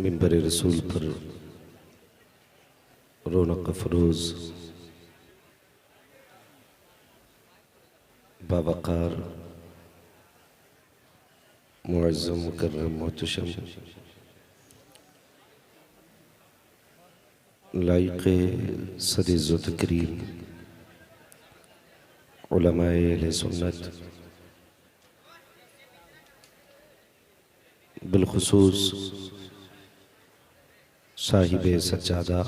मिंबर रसूल पर रौनक अफरोज़ बावकार मुअज़्ज़म मुकर्रम मोहतशम लाइक़े सदीज़ व तकरीम उलमाए अहले सुन्नत बिलखुसूस साहिबे सज्जादा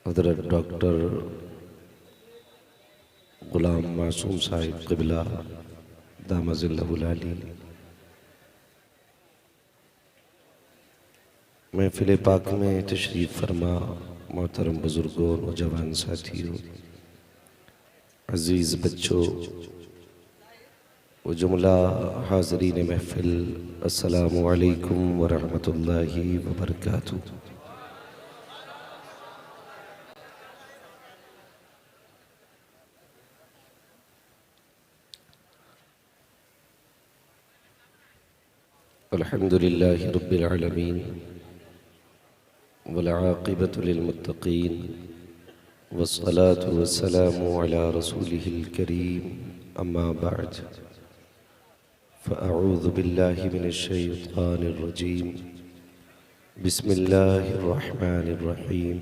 हज़रत डॉक्टर गुलाम मासूम साहिब क़िबला दामज़िल्लहुल आली, महफ़िल पाक में तशरीफ़ फरमा मोहतरम बुज़ुर्गों नौजवान साथियों, अज़ीज़ बच्चों व जुमला हाज़रीन महफ़िल, अस्सलामु अलैकुम व रहमतुल्लाहि व बरकातुहू। अल्हम्दुलिल्लाहि रब्बिल आलमीन वल आक़िबतु लिल मुत्तक़ीन वस्सलातु वस्सलामु अला रसूलिहिल करीम अम्मा बअद फ़अऊज़ु बिल्लाहि मिनश शैतानिर रजीम बिस्मिल्लाहिर रहमानिर रहीम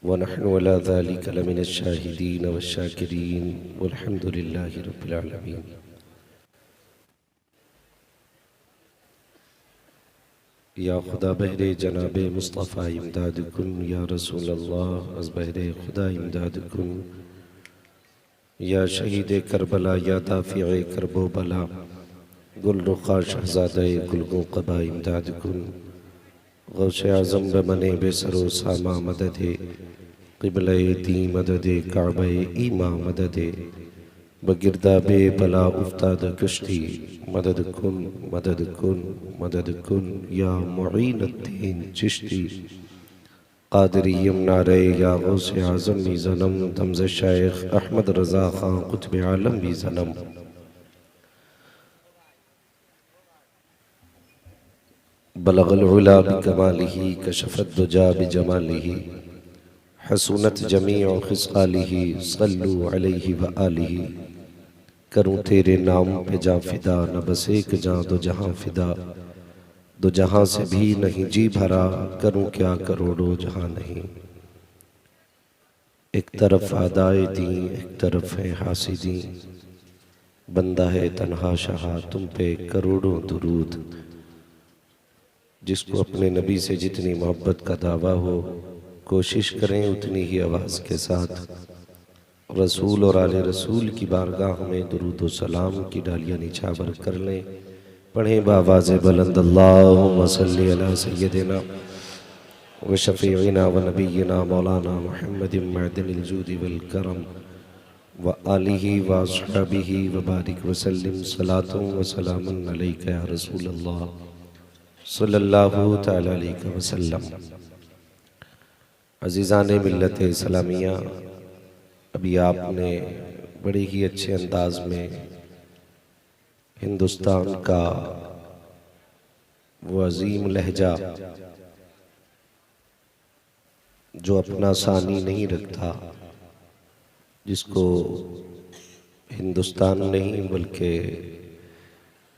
व नहनु अला ज़ालिका लमिनश शाहिदीन वश्शाकिरीन वल्हम्दुलिल्लाहि रब्बिल आलमीन। या खुदा बहरे जनाबे मुस्तफ़ा इमदाद कुन, या रसूल अल्लाह अज़ बहरे खुदा इमदाद कुन, या शहीद करबला या दाफ़िए करबो बला, गुल रुखा शहज़ादे गुलगो क़बा इमदाद कुन, गौसे आज़म बमने बेसरो सामा मददे, क़िबले दी मददे काबे ईमा मददे, बगिरदाबे बला उफ्ताद कश्ती मदद कुन मदद कुन मदद कुन, या मुईनुद्दीन चिश्ती क़ादिरी यमनारे, या गौसे आज़म भी ज़नम दमज़ शेख अहमद रज़ा ख़ान क़ुत्ब आलम भी ज़नम, बलगल उला बिकमालिही कशफ़त दुजा बिजमालिही, हसूनत जमीअ ख़िसालिही सल्लु अलैहि व आलिही। करूँ तेरे नाम पे जा फिदा, न बस एक जां दो जहां फिदा, दो जहां से भी नहीं जी भरा, करूँ क्या करोड़ों जहां नहीं। एक तरफ आदाए दी एक तरफ है हासिदी, बंदा है तन्हा शाह तुम पे करोड़ों दुरूद। जिसको अपने नबी से जितनी मोहब्बत का दावा हो, कोशिश करें उतनी ही आवाज़ के साथ रसूल और आले रसूल की बारगाह में दुरूद व सलाम की डालियाँ निछावर कर लें। पढ़ें बावाज़ बुलंद अल्लाहुम्मा सल्ली अला सय्यदिना व शफ़ीइना व नबीना मौलाना मुहम्मदिन मअदिनिल जूदि वल करम व आलिही व अस्हाबिही व बारिक व सल्लिम सलातुन व सलामुन अलैका या रसूल अल्लाह सल्लल्लाहु तआला अलैहि वसल्लम। अज़ीज़ाने मिल्लत इस्लामिया, अभी आपने बड़े ही अच्छे अंदाज में हिंदुस्तान का वो अजीम लहजा जो अपना सानी नहीं रखता, जिसको हिंदुस्तान नहीं बल्कि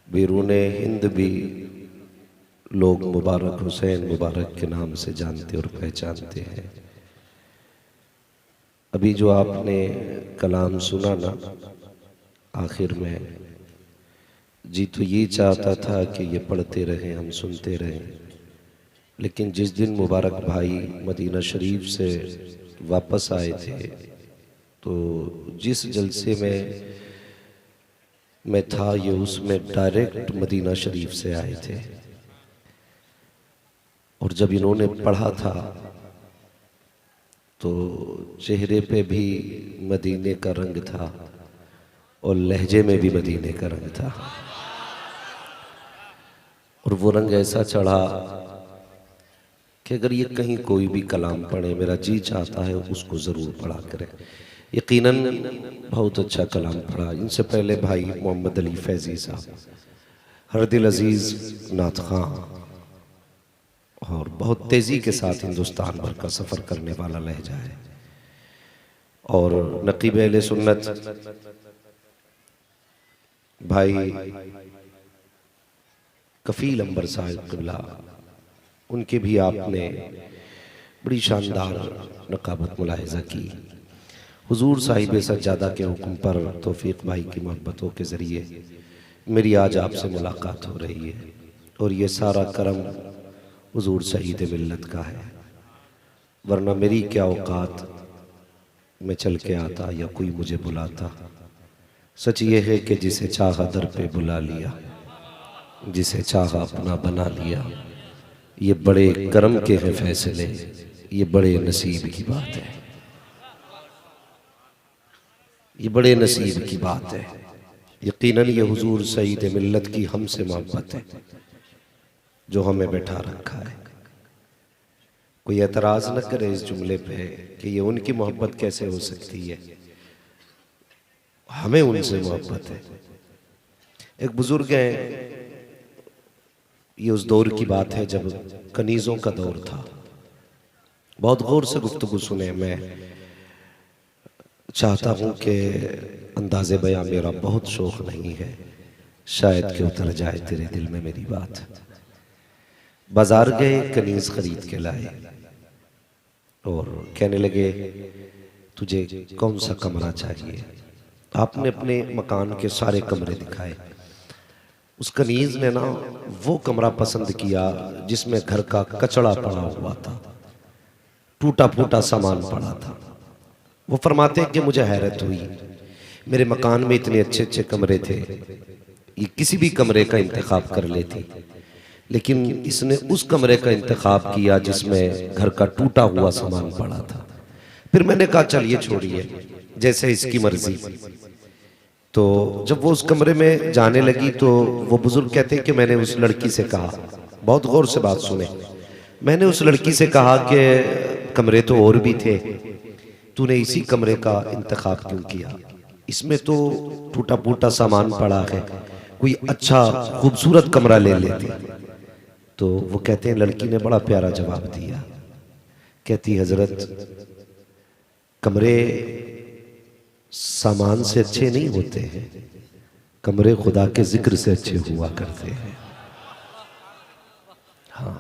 बैरून हिंद भी लोग मुबारक हुसैन मुबारक के नाम से जानते और पहचानते हैं। अभी जो आपने कलाम सुना ना आखिर में, जी तो ये चाहता था कि ये पढ़ते रहें हम सुनते रहें, लेकिन जिस दिन मुबारक भाई मदीना शरीफ से वापस आए थे तो जिस जलसे में मैं था ये उसमें डायरेक्ट मदीना शरीफ से आए थे, और जब इन्होंने पढ़ा था तो चेहरे पे भी मदीने का रंग था और लहजे में भी मदीने का रंग था, और वो रंग ऐसा चढ़ा कि अगर ये कहीं कोई भी कलाम पढ़े मेरा जी चाहता है उसको ज़रूर पढ़ा करें। यकीनन बहुत अच्छा कलाम पढ़ा। इनसे पहले भाई मोहम्मद अली फैज़ी साहब, हरदिल अजीज़ नात खां, और बहुत तेज़ी के साथ हिंदुस्तान भर का सफ़र करने वाला लहजा है। और नकीब अहले सुन्नत भाई कफ़ील अंबर साहिब क़िबला, उनके भी आपने बड़ी शानदार नकाबत मुलाहिज़ा की। हुजूर साहिब सज्जादा के हुक्म पर तौफीक भाई की मोहब्बतों के ज़रिए मेरी आज आपसे मुलाकात हो रही है, और ये सारा करम हुजूर सईद मिल्लत का है, वरना मेरी क्या औकात मैं चल के आता या कोई मुझे बुलाता। सच ये है कि जिसे चाहा दर पे बुला लिया, जिसे चाहा अपना बना लिया। ये बड़े करम के हैं फैसले, ये बड़े नसीब की बात है, ये बड़े नसीब की बात है। यकीनन ये हुजूर सईद मिल्लत की हमसे मोहब्बत है जो हमें बैठा रखा है। कोई एतराज़ न करे इस जुमले पे कि ये उनकी मोहब्बत कैसे हो सकती है, हमें उनसे मोहब्बत है। एक बुजुर्ग है, ये उस दौर की बात है जब कनीज़ों का दौर था। बहुत गौर से गुफ्तगू सुने, मैं चाहता हूँ कि अंदाज़े बयां मेरा बहुत शौक़ नहीं है, शायद कि उतर जाए तेरे दिल में मेरी बात। बाजार गए, कनीज़ खरीद के लाए और कहने लगे तुझे कौन सा कमरा चाहिए। आपने अपने मकान के सारे कमरे दिखाए। उस कनीज़ ने ना वो कमरा पसंद किया जिसमें घर का कचड़ा पड़ा हुआ था, टूटा फूटा सामान पड़ा था। वो फरमाते हैं कि मुझे हैरत हुई, मेरे मकान में इतने अच्छे अच्छे कमरे थे, ये किसी भी कमरे का इंतखाब कर लेती, लेकिन इसने उस कमरे का इंतखाब किया जिसमें घर का टूटा हुआ सामान पड़ा था। फिर मैंने कहा चलिए छोड़िए, जैसे इसकी मर्जी। तो जब वो उस कमरे में जाने लगी तो वो बुजुर्ग कहते हैं कि मैंने उस लड़की से कहा, बहुत गौर से बात सुने, मैंने उस लड़की से कहा कि कमरे तो और भी थे, तूने इसी कमरे का इंतखाब क्यों किया, इसमें तो टूटा फूटा सामान पड़ा है, कोई अच्छा खूबसूरत कमरा ले लेती। तो वो कहते हैं लड़की ने बड़ा प्यारा जवाब दिया, कहती हजरत कमरे सामान से अच्छे नहीं होते हैं, कमरे खुदा के जिक्र से अच्छे हुआ करते हैं। हाँ,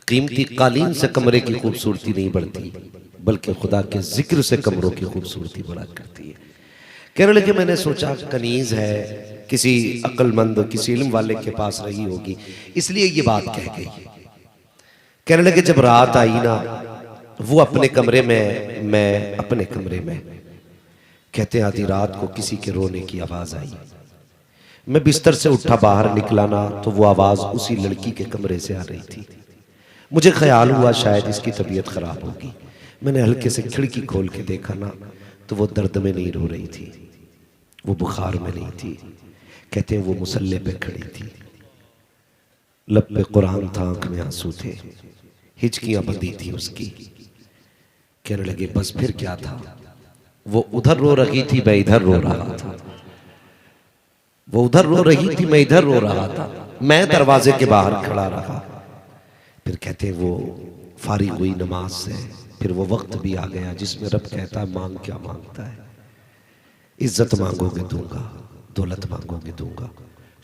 कीमती कालीन से कमरे की खूबसूरती नहीं बढ़ती, बल्कि खुदा के जिक्र से कमरों की खूबसूरती बढ़ा करती है। कहने लगे मैंने सोचा कनीज है, किसी अक्लमंद किसी इल्म वाले के पास रही होगी, इसलिए ये बात कह गई। कहने लगे जब रात आई ना, वो अपने कमरे में, मैं अपने कमरे में। कहते आधी रात को किसी के रोने की आवाज आई, मैं बिस्तर से उठा बाहर निकला ना तो वो आवाज उसी लड़की के कमरे से आ रही थी। मुझे ख्याल हुआ शायद इसकी तबीयत खराब होगी। मैंने हल्के से खिड़की खोल के देखा ना तो वो दर्द में नहीं रो रही थी, वो बुखार में नहीं थी। कहते हैं वो मुसल्ले पे खड़ी थी, लब पे कुरान था, आंख में आंसू थे, हिचकियां बंधी थी उसकी। कहने लगे बस फिर क्या था, वो उधर रो रही थी, मैं इधर रो रहा था, वो उधर रो रही थी, मैं इधर रो रहा था, मैं दरवाजे के बाहर खड़ा रहा। फिर कहते हैं वो फारिग हुई नमाज से, फिर वो वक्त भी आ गया जिसमें रब कहता है मांग क्या मांगता है, इज्जत मांगोगे दूंगा, दौलत मांगोगे दूंगा,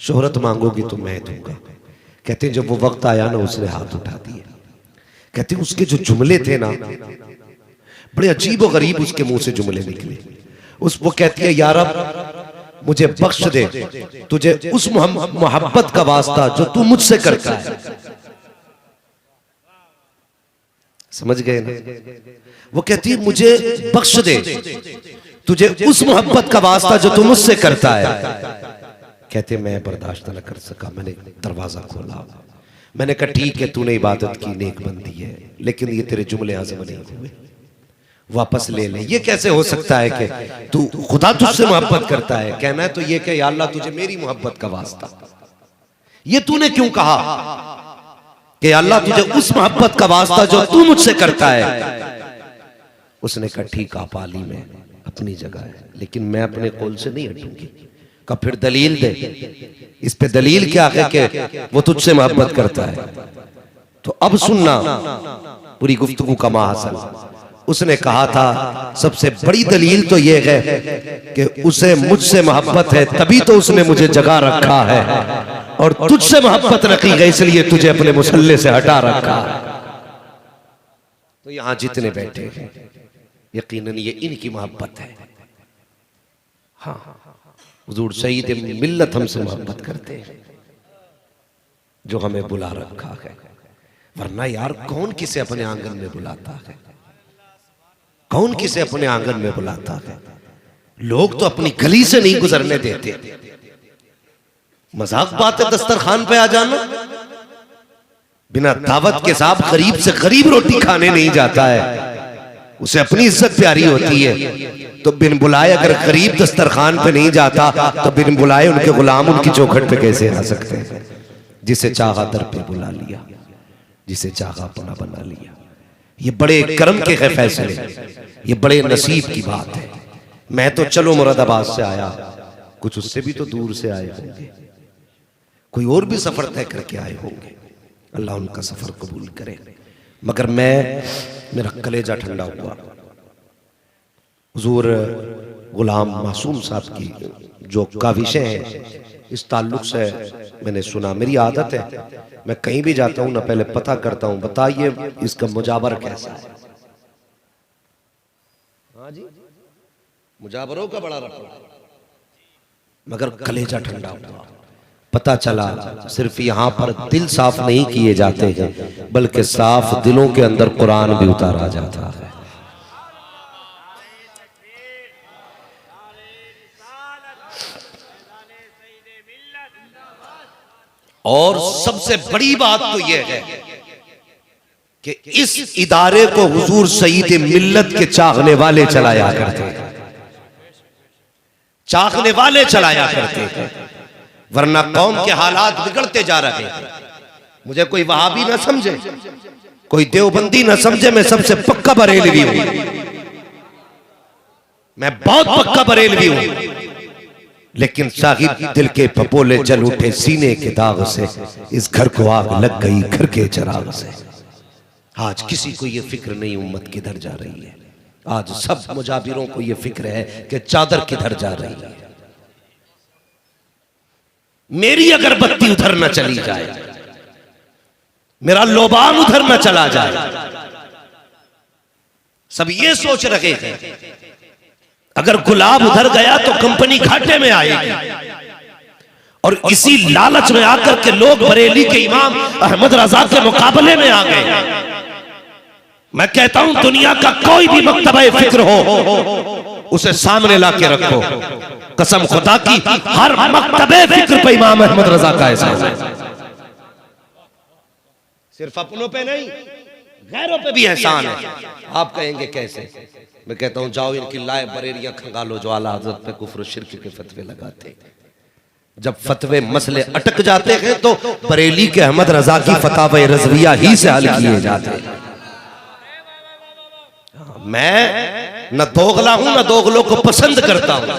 शोहरत मांगोगे तो मैं दूंगा। कहते हैं जब वो वक्त आया ना उसने हाथ उठा दिए। कहते हैं उसके जो जुमले थे ना बड़े अजीब और गरीब उसके मुंह से जुमले निकले। वो कहती है या रब मुझे बख्श दे, तुझे उस मोहब्बत का वास्ता जो तू मुझसे करता है। समझ गए ना? वो कहती है मुझे बख्श दे, तुझे उस मोहब्बत का वास्ता जो तू मुझसे करता है। कहते मैं बर्दाश्त न कर सका, मैंने दरवाजा खोला, मैंने कहा ठीक है तूने इबादत की, नेक बंदी है, लेकिन ये तेरे जुमले हजम नहीं हुए, वापस ले ले। ये कैसे हो सकता है कि तू खुदा तुझसे मोहब्बत करता है, कहना है तो ये कि या अल्लाह तुझे मेरी मोहब्बत का वास्ता, ये तूने क्यों कहा कि अल्लाह तुझे उस मोहब्बत का वास्ता जो तू मुझसे करता है। उसने कहा ठीक आप आली में, अब अपनी जगह है, लेकिन मैं अपने कौल से नहीं हटूंगी। का फिर दलील दे, इस पे दलील क्या है कि वो तुझसे मोहब्बत करता है। तो अब सुनना पूरी गुफ्तगू का माहसल। उसने कहा था सबसे बड़ी दलील तो ये है कि उसे मुझसे मोहब्बत है, तभी तो उसने मुझे जगा रखा है, और तुझसे मोहब्बत रखी है इसलिए तुझे अपने मुसल्ले से हटा रखा। तो यहां जितने बैठे हैं यकीनन ये इनकी मोहब्बत है। हाँ, हुजूर सईद मिल्लत हमसे मोहब्बत करते हैं जो हमें बुला रखा है। वरना यार कौन किसे अपने आंगन में बुलाता है? कौन किसे अपने आंगन में बुलाता है? लोग तो अपनी गली से नहीं गुजरने देते। मजाक बात है दस्तरखान पे आ जाना। बिना दावत के साथ गरीब से गरीब रोटी खाने नहीं जाता है, उसे अपनी इज्जत प्यारी होती है। तो बिन बुलाए अगर गरीब दस्तरखान पे नहीं जाता तो बिन बुलाए उनके गुलाम उनकी चौखट पे कैसे आ सकते हैं? जिसे चाहा दर पे बुला लिया, जिसे चाहा अपना बना लिया। ये बड़े करम के है फैसले, ये बड़े नसीब की बात है। मैं तो चलो मुरादाबाद से आया, कुछ उससे भी तो दूर से आए होंगे, कोई और भी सफर तय करके आए होंगे। अल्लाह उनका सफर कबूल करे। मगर मेरा कलेजा ठंडा हुआ हुजूर गुलाम मासूम साहब की जो काविशें हैं इस ताल्लुक से मैंने सुना। मेरी आदत है मैं कहीं भी जाता हूं ना पहले पता करता हूं, बताइए इसका मुजाबर कैसा है। हाँ जी, मुजाबरों का बड़ा रखा। मगर कलेजा ठंडा हुआ, पता चला सिर्फ यहां पर दिल साफ नहीं किए जाते हैं बल्कि साफ दिलों के अंदर कुरान भी उतारा जाता है। और सबसे बड़ी बात तो यह है कि इस इदारे को हुजूर सईद मिल्लत के चाहने वाले चलाया करते हैं, चाहने वाले चलाया करते हैं। वरना कौम के हालात बिगड़ते जा रहे हैं। मुझे कोई वहाबी ना समझे, कोई देवबंदी ना समझे, मैं सबसे पक्का बरेलवी हूं, मैं बहुत पक्का बरेलवी हूं। लेकिन साहिब दिल के पपोले जल उठे सीने के दाग से, इस घर को आग लग गई घर के चिराग से। आज किसी को यह फिक्र नहीं उम्मत किधर जा रही है। आज सब मुजाबिरों को यह फिक्र है कि चादर किधर जा रही है। मेरी अगर बत्ती उधर न चली जाए, मेरा लोबान उधर न चला जाए। सब ये सोच रहे थे अगर गुलाब उधर गया तो कंपनी घाटे में आएगी। और इसी लालच में आकर के लोग बरेली के इमाम अहमद रजा के मुकाबले में आ गए। मैं कहता हूं दुनिया का कोई भी मकतबा फिक्र हो उसे सामने ला के रखो, कसम खुदा की हर मकतबे फिक्र पे इमाम अहमद रजा का एहसान है। सिर्फ अपनों पे नहीं गैरों पे भी एहसान है। आप कहेंगे कैसे? मैं कहता हूं जाओ इनकी लाए बरेलियां खंगालो जो आला हज़रत पे कुफ्र शिर्क के फतवे लगाते। जब फतवे मसले अटक जाते हैं तो बरेली के अहमद रजा की फतावा रज़विया ही से हल किए जाते हैं। मैं न दोगला हूं न दोगलों को पसंद करता हूं।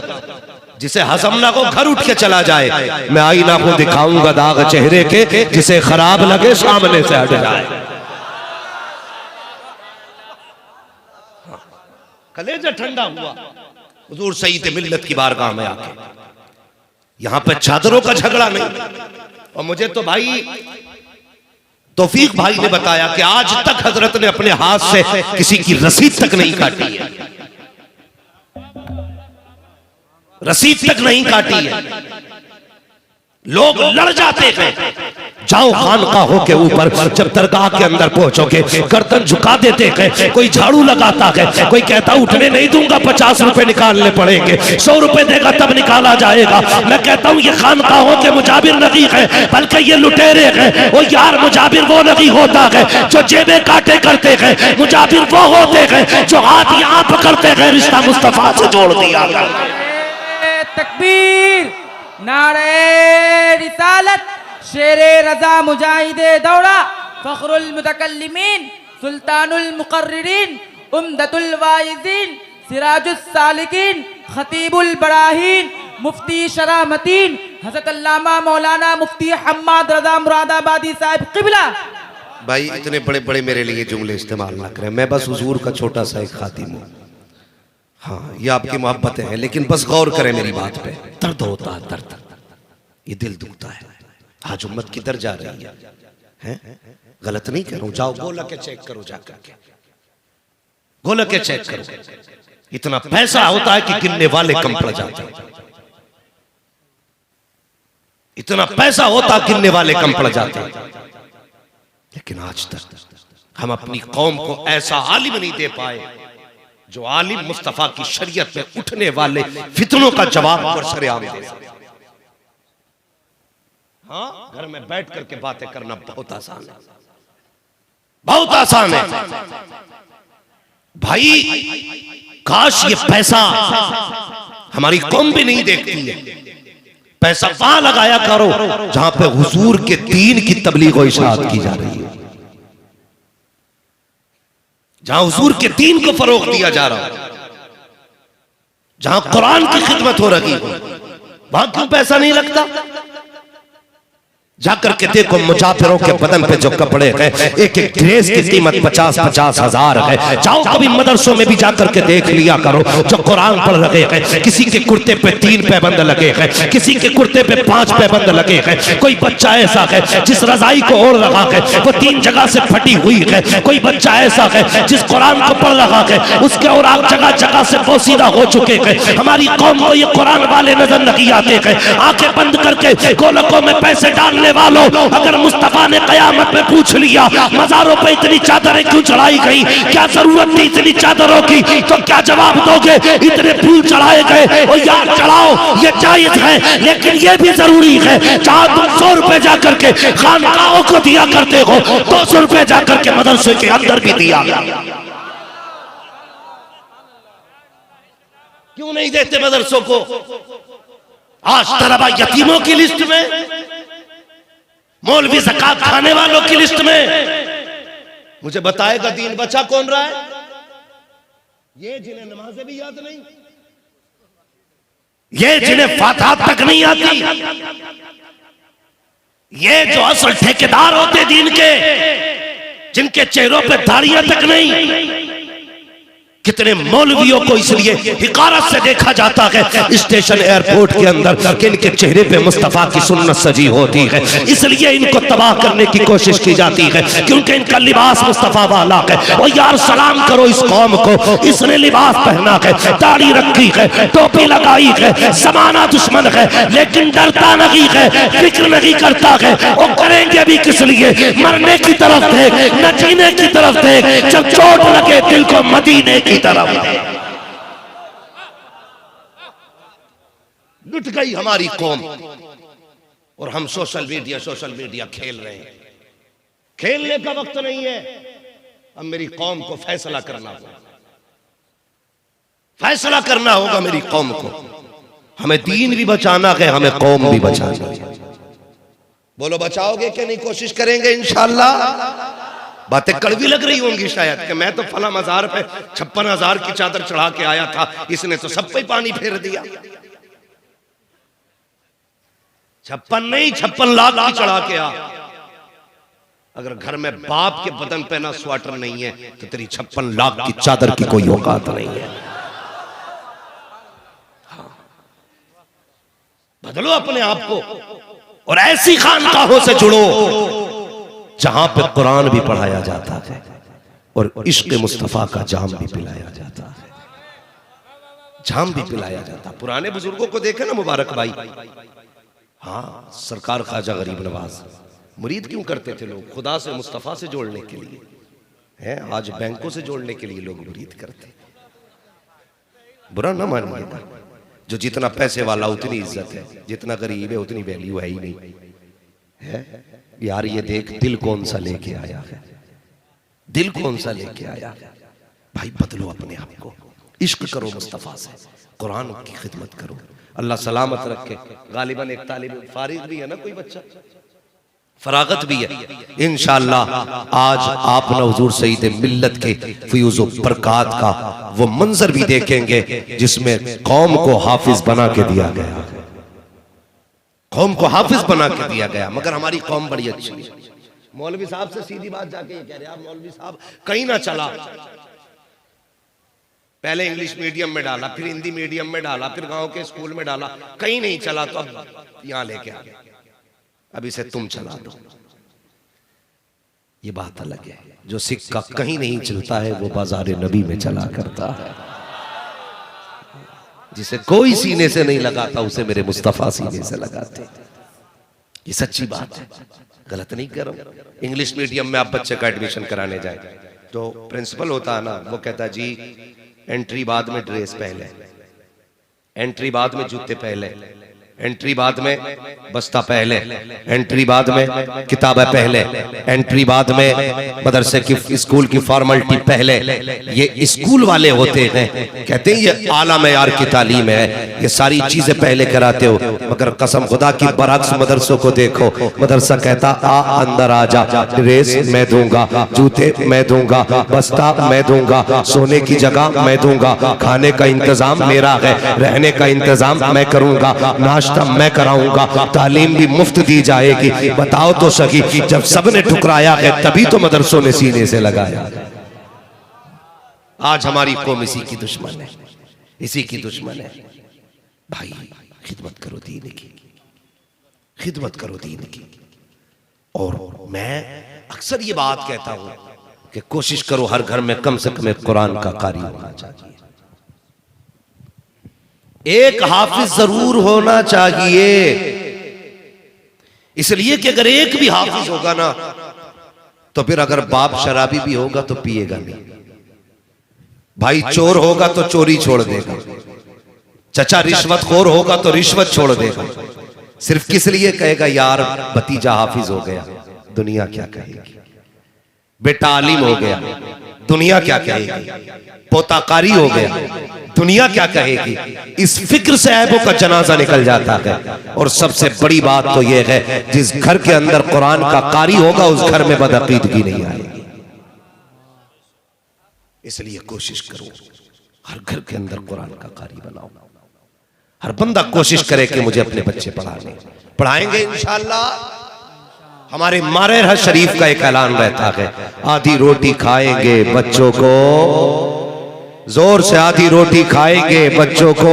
जिसे हजम ना हो घर उठ के चला जाए, मैं आईना को दिखाऊंगा दाग चेहरे के, जिसे खराब लगे सामने से हट जाए। कलेजा ठंडा हुआ हुजूर सईद मिल्लत की बारगाह में आके। यहां पे चादरों का झगड़ा नहीं। और मुझे तो भाई तौफीक भाई ने बताया कि आज तक हजरत ने अपने हाथ से किसी की रसीद तक नहीं काटी है, रसीद तक नहीं काटी है। लोग लड़ जाते हैं, जाओ खानकाहों के ऊपर, जब दरगाह के अंदर पहुंचोगे गर्दन झुका देते हैं। कोई झाड़ू लगाता है, कोई कहता उठने नहीं दूंगा, 50 रुपए निकालने पड़ेंगे, 100 रुपए देगा तब निकाला जाएगा। मैं कहता हूं ये खानकाहों के मुजाबिर नहीं है बल्कि ये लुटेरे हैं। वो यार मुजाबिर वो नहीं होता है जो जेबें काटे करते हैं, मुजाबिर वो होते हैं जो हाथ यहां पकड़ते हैं, रिश्ता मुस्तफा से जोड़ दिया। तकबीर, नारे रिसालत, शेरे रजा मुजाहिदे दौड़ा, फखरुल मुतकल्लिमीन, सुल्तानुल मुकर्रिरीन, उम्दतुल वाइज़ीन, सिराजुस सालिकीन, खतीबुल बराहीन, मुफ्ती शरामतीन, हज़रत अल्लामा मौलाना मुफ्ती हम्माद रज़ा मुरादाबादी साहिब क़िबला। भाई इतने बड़े बड़े मेरे लिए जुमले इस्तेमाल ना करें, मैं बस हुजूर का छोटा सा एक खातिम हूँ। हाँ, ये आपकी मोहब्बतें हैं, लेकिन बस गौर करें मेरी बात पे। दर्द होता है, दर्द, ये दिल दुखता है। आज उम्मत किधर जा रही है? गलत नहीं करो, जाओ गोला के चेक करो, जाकर के गोला के चेक करो। इतना पैसा होता है कि गिनने वाले कम पड़ जाते हैं। इतना पैसा होता गिनने वाले कम पड़ जाते हैं, लेकिन आज तक हम अपनी कौम को ऐसा आलिम नहीं दे पाए जो आलिम मुस्तफा की शरीयत में उठने वाले फितनों का जवाब और सरेआम दे सके। हाँ, घर में बैठ करके बातें करना बहुत आसान है, बहुत आसान है भाई। काश ये पैसा हमारी कौम भी नहीं देखती है। पैसा वहां लगाया करो जहां पे हुजूर के दीन की तबलीग और इशाअत की जा रही है, जहां हुजूर के दीन को फरोग दिया जा रहा है, जहां कुरान की खिदमत हो रही है, वहां क्यों पैसा नहीं लगता? जाकर के देखो मुजाफिरों के बदन पे जो कपड़े हैं, एक एक ड्रेस की कीमत 50-50 हजार है। जाओ कभी मदरसों में भी जाकर के देख लिया करो, जो कुरान पढ़ रहे हैं, किसी के कुर्ते पे 3 पैबंद लगे हैं, किसी के कुर्ते पे 5 पैबंद लगे हैं। कोई बच्चा ऐसा है जिस रजाई को ओढ़ रहा है वो 3 जगह से फटी हुई है। कोई बच्चा ऐसा है जिस कुरान को पढ़ रहा है उसके और आप जगह जगह से पोसीदा हो चुके हैं। हमारी कौम को ये कुरान वाले नजर नहीं आते हैं। आंखें बंद करके गोलकों में पैसे डालने वालों, अगर मुस्तफा ने कयामत में पूछ लिया मजारों पे इतनी चादरें क्यों चढ़ाई गई, क्या जरूरत थी इतनी चादरों की, तो क्या जवाब दोगे? इतने फूल चढ़ाए गए और यार चढ़ाओ, ये जायज है, लेकिन ये भी जरूरी है। जहां तुम 100 रुपए जाकर के खानकाहों को दिया करते हो, 200 रुपए जाकर के मदरसे के अंदर भी दिया। क्यों नहीं देते मदरसों को? आज तलबा यतीमों की लिस्ट में, मौलवी ज़कात खाने वालों की लिस्ट में। मुझे बताएगा दीन बचा कौन रहा है? ये जिन्हें नमाजें भी याद नहीं, ये जिन्हें फातिहा तक नहीं आती, ये जो असल ठेकेदार होते दीन के, जिनके चेहरों पे दाढ़ियां तक नहीं। कितने मौलवियों को इसलिए हिकारत से देखा जाता है स्टेशन एयरपोर्ट के अंदर कि इनके चेहरे पे मुस्तफा की सुन्नत सजी होती है, इसलिए इनको तबाह करने की कोशिश की जाती है क्योंकि इनका लिबास मुस्तफा वाला है। और यार सलाम करो इस कौम को, इसने लिबास पहना है, दाढ़ी रखी है, टोपी लगाई है, जमाना दुश्मन है लेकिन डरता नहीं है, फिक्र नहीं करता है। और करेंगे भी किस लिए? मरने की तरफ थे, न जीने की तरफ थे। जब चोट लगे दिल को मदीने की तरफ। लुट गई हमारी कौम और हम सोशल मीडिया खेल रहे हैं। खेलने का वक्त नहीं है, अब मेरी कौम को फैसला करना होगा, फैसला करना होगा मेरी कौम को। हमें दीन भी बचाना है, हमें कौम भी बचाना है। बोलो बचाओगे कि नहीं? कोशिश करेंगे इंशाअल्लाह। बातें कड़वी लग रही होंगी शायद कि मैं तो फला मजार पे 56,000 की चादर चढ़ा के आया था, इसने तो सब पे पानी फेर दिया। 56 नहीं 56 लाख की चढ़ा के आ। अगर घर में बाप के बदन पे ना स्वेटर नहीं है तो तेरी 56 लाख की चादर की कोई औकात नहीं है। हाँ। बदलो अपने आप को और ऐसी खानकाहों से जुड़ो जहां पे कुरान भी पढ़ाया जाता है और इश्क मुस्तफा का जाम भी पिलाया जाता है, जाम भी पिलाया जाता। पुराने बुजुर्गों को देखे ना मुबारक भाई, हाँ सरकार ख्वाजा गरीब नवाज मुरीद क्यों करते थे लोग? खुदा से मुस्तफा से जोड़ने के लिए है। आज बैंकों से जोड़ने के लिए लोग मुरीद करते। बुरा ना मानिएगा, जो जितना पैसे वाला उतनी इज्जत है, जितना गरीब है उतनी वैल्यू है ही नहीं है। यार ये देख दिल कौन सा लेके आया है, दिल कौन सा लेके आया है। भाई बदलो अपने आप को, इश्क करो मुस्तफा से, कुरान की खिदमत करो। अल्लाह सलामत रखे। गालिबन एक तालिब फारिग भी है ना कोई बच्चा, फरागत भी है। इंशाअल्लाह आज आप न हुजूर सईद मिल्लत के फ्यूज़ व बरकात का वो मंजर भी देखेंगे जिसमें कौम को हाफिज बना के दिया गया, कौम को हाफिज बना के दिया गया। मगर हमारी कौम बड़ी अच्छी है। मौलवी साहब से सीधी बात जाके ये कह रहे आप मौलवी साहब कहीं ना चला, पहले इंग्लिश मीडियम में डाला, फिर हिंदी मीडियम में डाला, फिर गांव के स्कूल में डाला, कहीं नहीं चला तो यहां लेके आ गया, अब इसे तुम चला दो। ये बात अलग है। जो सिक्का कहीं नहीं चलता है वो बाजार नबी में चला करता है। जिसे कोई सीने से नहीं लगाता उसे मेरे मुस्तफा सीने से लगाते। ये सच्ची बात है, गलत नहीं कर रहा हूं। इंग्लिश मीडियम में आप बच्चे का एडमिशन कराने जाए तो प्रिंसिपल होता है ना, वो कहता जी एंट्री बाद में ड्रेस पहले, एंट्री बाद में जूते पहले, एंट्री बाद में बस्ता पहले, एंट्री बाद में किताबें पहले, एंट्री बाद में मदरसे की स्कूल की फॉर्मेलिटी पहले। ये स्कूल वाले होते हैं, कहते हैं ये आला मेयार की तालीम है, ये सारी चीजें पहले कराते हो। मगर कसम खुदा की बरअक्स मदरसों को देखो, मदरसा कहता आ अंदर आ जा, ड्रेस मैं दूंगा, जूते मैं दूंगा, बस्ता मैं दूंगा, सोने की जगह मैं दूंगा, खाने का इंतजाम मेरा है, रहने का इंतजाम मैं करूंगा, नाश्ता मैं कराऊंगा, तालीम भी मुफ्त दी जाएगी। बताओ तो सही, जब सबने ठुकराया है तभी तो मदरसों ने सीने से लगाया। आज हमारी कौम इसी की दुश्मन है, इसी की दुश्मन है। भाई खिदमत करो दीन की, खिदमत करो दीन की। और मैं अक्सर ये बात कहता हूं कि कोशिश करो हर घर में कम से कम एक कुरान का कारी होना चाहिए, एक हाफिज जरूर होना चाहिए। इसलिए कि अगर एक भी हाफिज होगा ना तो फिर अगर बाप शराबी भी होगा तो पिएगा नहीं, भाई चोर होगा तो चोरी छोड़ देगा, चचा रिश्वतखोर होगा तो रिश्वत छोड़ देगा। सिर्फ किस लिए कहेगा यार भतीजा हाफिज हो गया, दुनिया क्या कहेगी, बेटा आलिम हो गया, दुनिया क्या कहेगी, पोताकारी हो गया, दुनिया क्या कहेगी। इस फिक्र से ऐबों का जनाजा निकल जाता है। और सबसे बड़ी बात तो यह है जिस घर के अंदर कुरान का कारी होगा उस घर में बदअकीदगी नहीं आएगी। इसलिए कोशिश करो हर घर के अंदर कुरान का कारी बनाओ। हर बंदा कोशिश करे कि मुझे अपने बच्चे पढ़ाने, पढ़ाएंगे इंशाअल्लाह। हमारे मारेरह शरीफ का एक ऐलान रहता है, आधी रोटी खाएंगे बच्चों को, जोर से आधी रोटी खाएंगे बच्चों को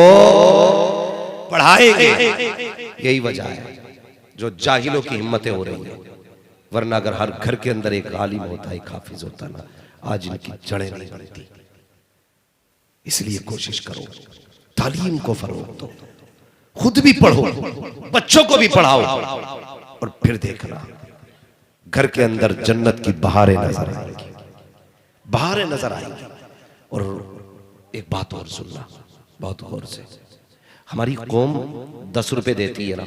पढ़ाएंगे। यही वजह है जो जाहिलों की हिम्मतें हो रही है। वरना अगर हर घर के अंदर एक आलिम होता, एक हाफिज होता ना, आज इनकी जड़ें नहीं बनती। इसलिए कोशिश करो तालीम को फरोग दो, खुद भी पढ़ो, बच्चों को भी पढ़ाओ, और फिर देखना घर के अंदर जन्नत की बहारें नजर आएंगी, बहारें नजर आएंगी। और एक बात और सुनना बहुत गौर से, हमारी कौम 10 रुपए देती है ना,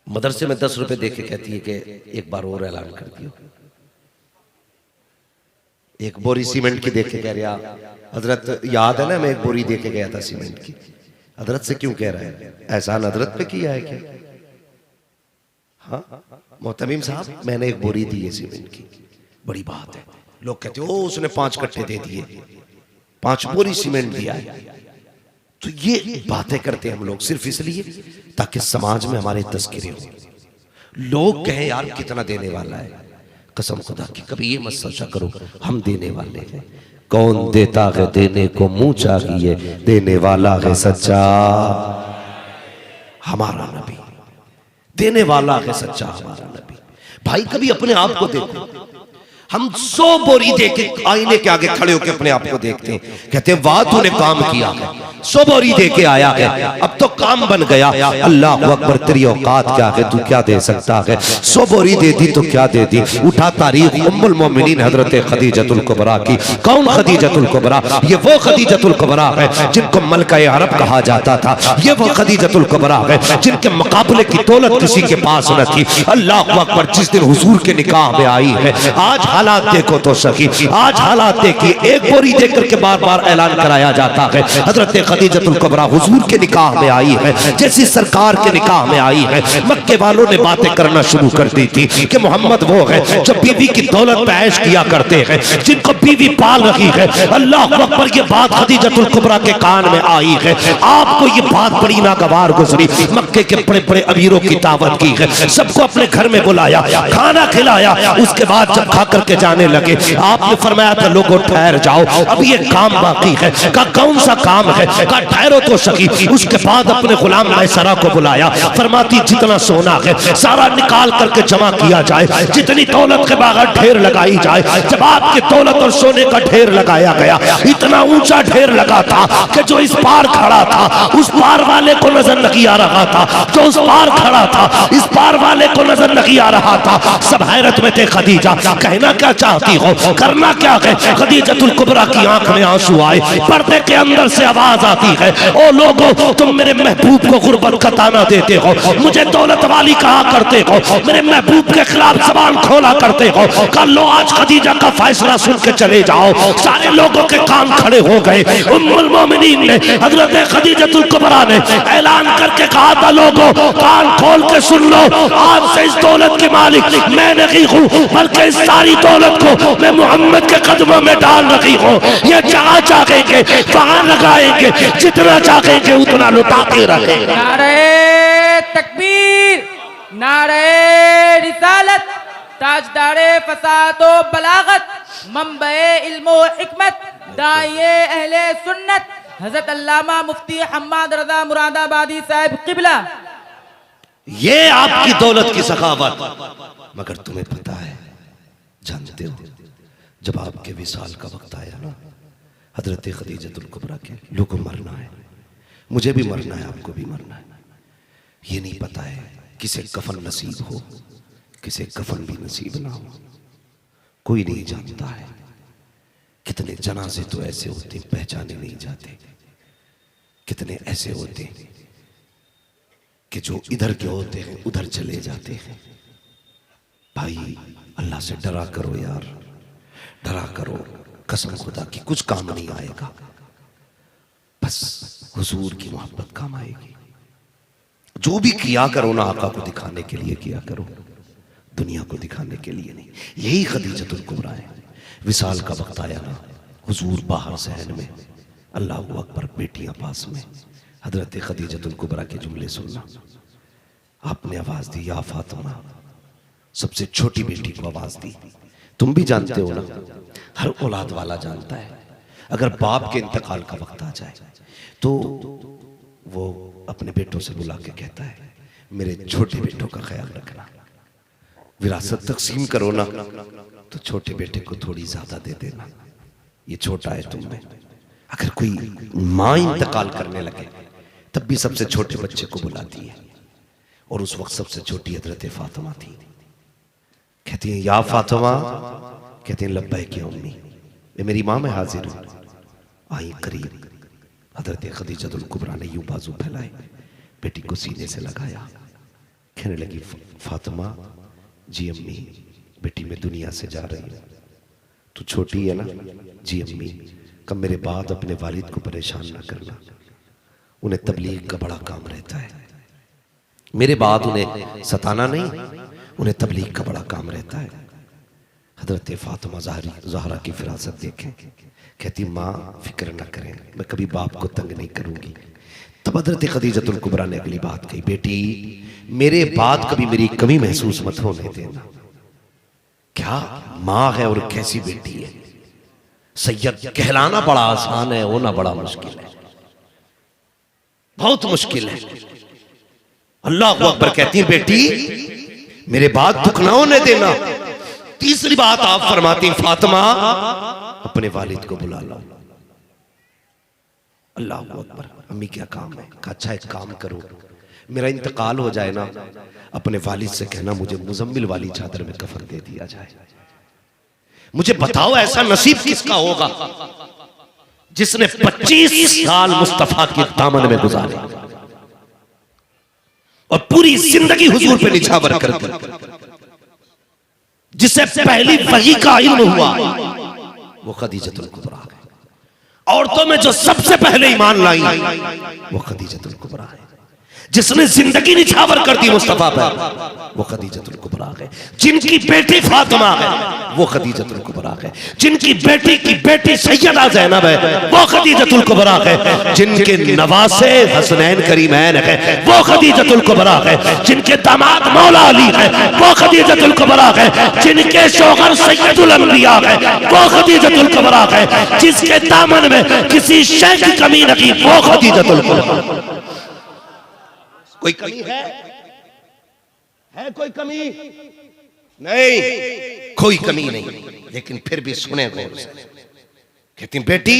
मदरसे में 10 रुपए देके कहती है कि एक बार और ऐलान कर दियो। एक बोरी सीमेंट की देके कह रहा हजरत, याद है ना मैं एक बोरी देके गया था सीमेंट की, हजरत से क्यों कह रहा है, एहसान हजरत पे किया है क्या? हाँ मोहतमीम साहब मैंने एक बोरी दी है सीमेंट की, बड़ी बात है। लोग कहते हो उसने 5 कट्टे दे दिए, 5 बोरी सीमेंट दिया है। तो ये बातें करते हैं हम लोग सिर्फ इसलिए ताकि समाज में हमारे तस्करे हो, लोग कहें यार कितना देने वाला है। कसम खुदा की कभी ये मत सोचा करो हम देने वाले हैं। कौन देता है देने को मुंह चाहिए, देने वाला है सच्चा हमारा नबी, देने वाला है सच्चा हमारा नबी। भाई कभी अपने आप को देखो, हम 100 बोरी देके आईने के आगे खड़े होकर अपने आप को देखते हैं, कहते हैं वाह तूने काम किया है, 100 बोरी देके आया है, अब तो काम बन गया। अल्लाह अकबर, तेरी औकात क्या है, तू क्या दे सकता है? 100 बोरी दे दी तो क्या दे दी। उठा तारीख उम्मुल मोमिनीन हजरत खदीजतुल कुबरा की। कौन खदीजतुल कुबरा? ये वो खदीजतुल कुबरा है जिनको मलका अरब कहा जाता था। ये वो खदीजतुल कुबरा है जिनके मुकाबले की दौलत किसी के पास न थी। अल्लाह अकबर, जिस दिन हुजूर के निकाह में आई है, आज हालात देखो तो सही, आज हालात देखिए। एक बोरी देकर के बार बार ऐलान कराया जाता है। हजरत खदीजतुल कुबरा हुजूर के निकाह में आई है, जैसी सरकार के निकाह में आई है, मक्के वालों ने बातें करना शुरू कर दी थी कि मोहम्मद वो है जो बीवी की दौलत पे ऐश किया करते हैं, जिनको बीवी पाल रही है। अल्लाह अकबर, ये बात खदीजतुल कुबरा के कान में आई है। आपको ये बात बड़ी नागवार गुजरी। मक्के के बड़े बड़े अमीरों की दावत की है, सबको अपने घर में बुलाया, खाना खिलाया। उसके बाद जब खा करके जाने लगे, आपने फरमाया था लोगों ठहर जाओ, अभी ये काम बाकी है। का कौन सा काम है? का ठहरो तो सकी। उसके बाद अपने गुलाम मैसरा को बुलाया, फरमाती जितना सोना है सारा निकाल करके जमा किया जाए, जितनी दौलत के बाहर ढेर लगाई जाए। जब आपकी दौलत और सोने का ढेर लगाया गया, इतना ऊंचा ढेर लगा था कि जो इस पार खड़ा था उस पार वाले को नजर नहीं आ रहा था, जो उस पार खड़ा था इस पार वाले को नजर नहीं आ रहा था। सब हैरत में थे। खदीजा, कहना क्या चाहती हो, करना क्या है? खदीजतुल कुबरा की आंख में आंसू आए। पर्दे के अंदर से आवाज आती है, ओ लोगो, तुम मेरे महबूब को गुर्बत का ताना देते हो, मुझे दौलत वाली कहा करते हो, मेरे महबूब के खिलाफ जबान खोला करते हो। कर लो आज खदीजा का फैसला सुन के चले जाओ। सारे लोगों के कान खड़े हो गए। उम्मुल मोमिनीन ने, हजरत खदीजतुल कुबरा ने ऐलान करके कहा था, लोगों कान खोल के सुन लो, आज से इस दौलत की मालिक मैं नहीं हूँ, बल्कि इस सारी दौलत को मैं मोहम्मद के कदमों में डाल रही हूँ। ये जहाँ चाहेंगे वहां लगाएंगे, जितना चाहेंगे उतना लुटाते रहेंगे। नारे तकबीर, नारे रिसालत, ताजदारे फसाद व बलागत, मंबए इल्म व हिकमत, दाइए अहले सुन्नत, हजरत अल्लामा मुफ्ती हम्माद रजा मुरादाबादी साहिब किबला। ये आपकी दौलत की सखावत। मगर तुम्हें पता है, जानते हो, जब आपके विसाल का वक्त आया ना, हजरत खदीजतुल कुबरा के, लोगों मरना है, मुझे भी मरना है, आपको भी मरना है। ये नहीं पता है किसे कफन नसीब हो, किसे कफन भी नसीब ना हो, कोई नहीं जानता है। कितने जनाजे तो ऐसे होते पहचाने नहीं जाते, कितने ऐसे होते कि जो इधर के होते हैं उधर चले जाते हैं। भाई अल्लाह से डरा करो यार, डरा करो, कसम खुदा की कुछ काम नहीं आएगा, बस हुजूर की मोहब्बत काम आएगी। जो भी किया करो ना, आका को दिखाने के लिए किया करो, दुनिया को दिखाने के लिए नहीं। यही खदीजतुल कुबरा है। विसाल का वक्त आया ना, हुजूर बाहर सहन में, अल्लाह अकबर, बेटियां पास में। हजरत खदीजतुल कुबरा के जुमले सुनना। आपने आवाज दी, या फातिमा, सबसे छोटी बेटी को आवाज दी। तुम भी जानते हो ना, हर औलाद वाला जानता है, अगर बाप के इंतकाल का वक्त आ जाए तो वो अपने बेटों से बुला के कहता है, मेरे छोटे बेटों का ख्याल रखना, विरासत तकसीम करो ना तो छोटे बेटे को थोड़ी ज्यादा दे देना, ये छोटा है तुम में। अगर कोई माँ इंतकाल करने लगे तब भी सबसे छोटे बच्चे को बुलाती है, और उस वक्त सबसे छोटी हजरत फातिमा थी। कहती है, या फातिमा, कहते हैं लब्बैक या उम्मी, मैं मेरी माँ में हाजिर हूँ, आई करीब। हजरत खदीजतुल कुबरा ने यूं बाजू फैलाए, बेटी को सीने से लगाया, कहने लगी, फातिमा जी अम्मी, बेटी मैं दुनिया से जा रही हूँ, तू छोटी है ना? जी अम्मी। कब मेरे बाद अपने वालिद को परेशान ना करना, उन्हें तबलीग का बड़ा काम रहता है। मेरे बाद उन्हें सताना नहीं, उन्हें तबलीग का बड़ा काम रहता है। हजरत फातिमा ज़हरा की फिरासत देखें, कहती माँ फिक्र न करें, मैं कभी बाप को तंग नहीं करूंगी। तब हजरत खदीजतुल कुबरा ने अगली बात कही, बेटी मेरे बाद कभी मेरी कमी महसूस मत होने देना। क्या माँ है और कैसी बेटी है। सैयद कहलाना बड़ा आसान है, होना बड़ा मुश्किल है, बहुत मुश्किल है। अल्लाह अकबर। कहती है, बेटी मेरे बाद दुख ना होने देना। तीसरी बात आप फरमाती, फातिमा अपने वालिद को बुला लो। अल्लाह अकबर। अम्मी क्या काम है? अच्छा एक काम करो, मेरा इंतकाल हो जाए ना, अपने वालिद से कहना मुझे मुजम्मिल वाली चादर में कफन दे दिया जाए। मुझे बताओ ऐसा नसीब किसका होगा जिसने 25 साल मुस्तफा के दामन में गुजारे और पूरी जिंदगी हुजूर पे निछावर कर दी। जिसे पहली वही का इल्म हुआ वो खदीजतुल कुबरा है। औरतों में जो सबसे पहले ईमान लाई वो खदीजतुल कुबरा है। जिसने जिंदगी निछावर कर दी मुस्तफा पर वो खदीजतुल कुबरा है। जिनकी बेटी फातिमा है वो खदीजतुल कुबरा है। जिनकी बेटी की बेटी सैयदा ज़ैनब है वो खदीजतुल कुबरा है। जिनके नवासे हसनैन करीमैन है वो खदीजतुल कुबरा है। जिनके दामाद मौला अली है वो खदीजतुल कुबरा है। जिनके शौहर सैयदुल अंबिया है वो खदीजतुल कुबरा है। जिसके दामन में किसी शय की कमी नहीं वो खदीजतुल कुबरा। कोई कमी है कोई कमी नहीं, कोई कमी नहीं। लेकिन फिर भी सुने गौर से, कहती बेटी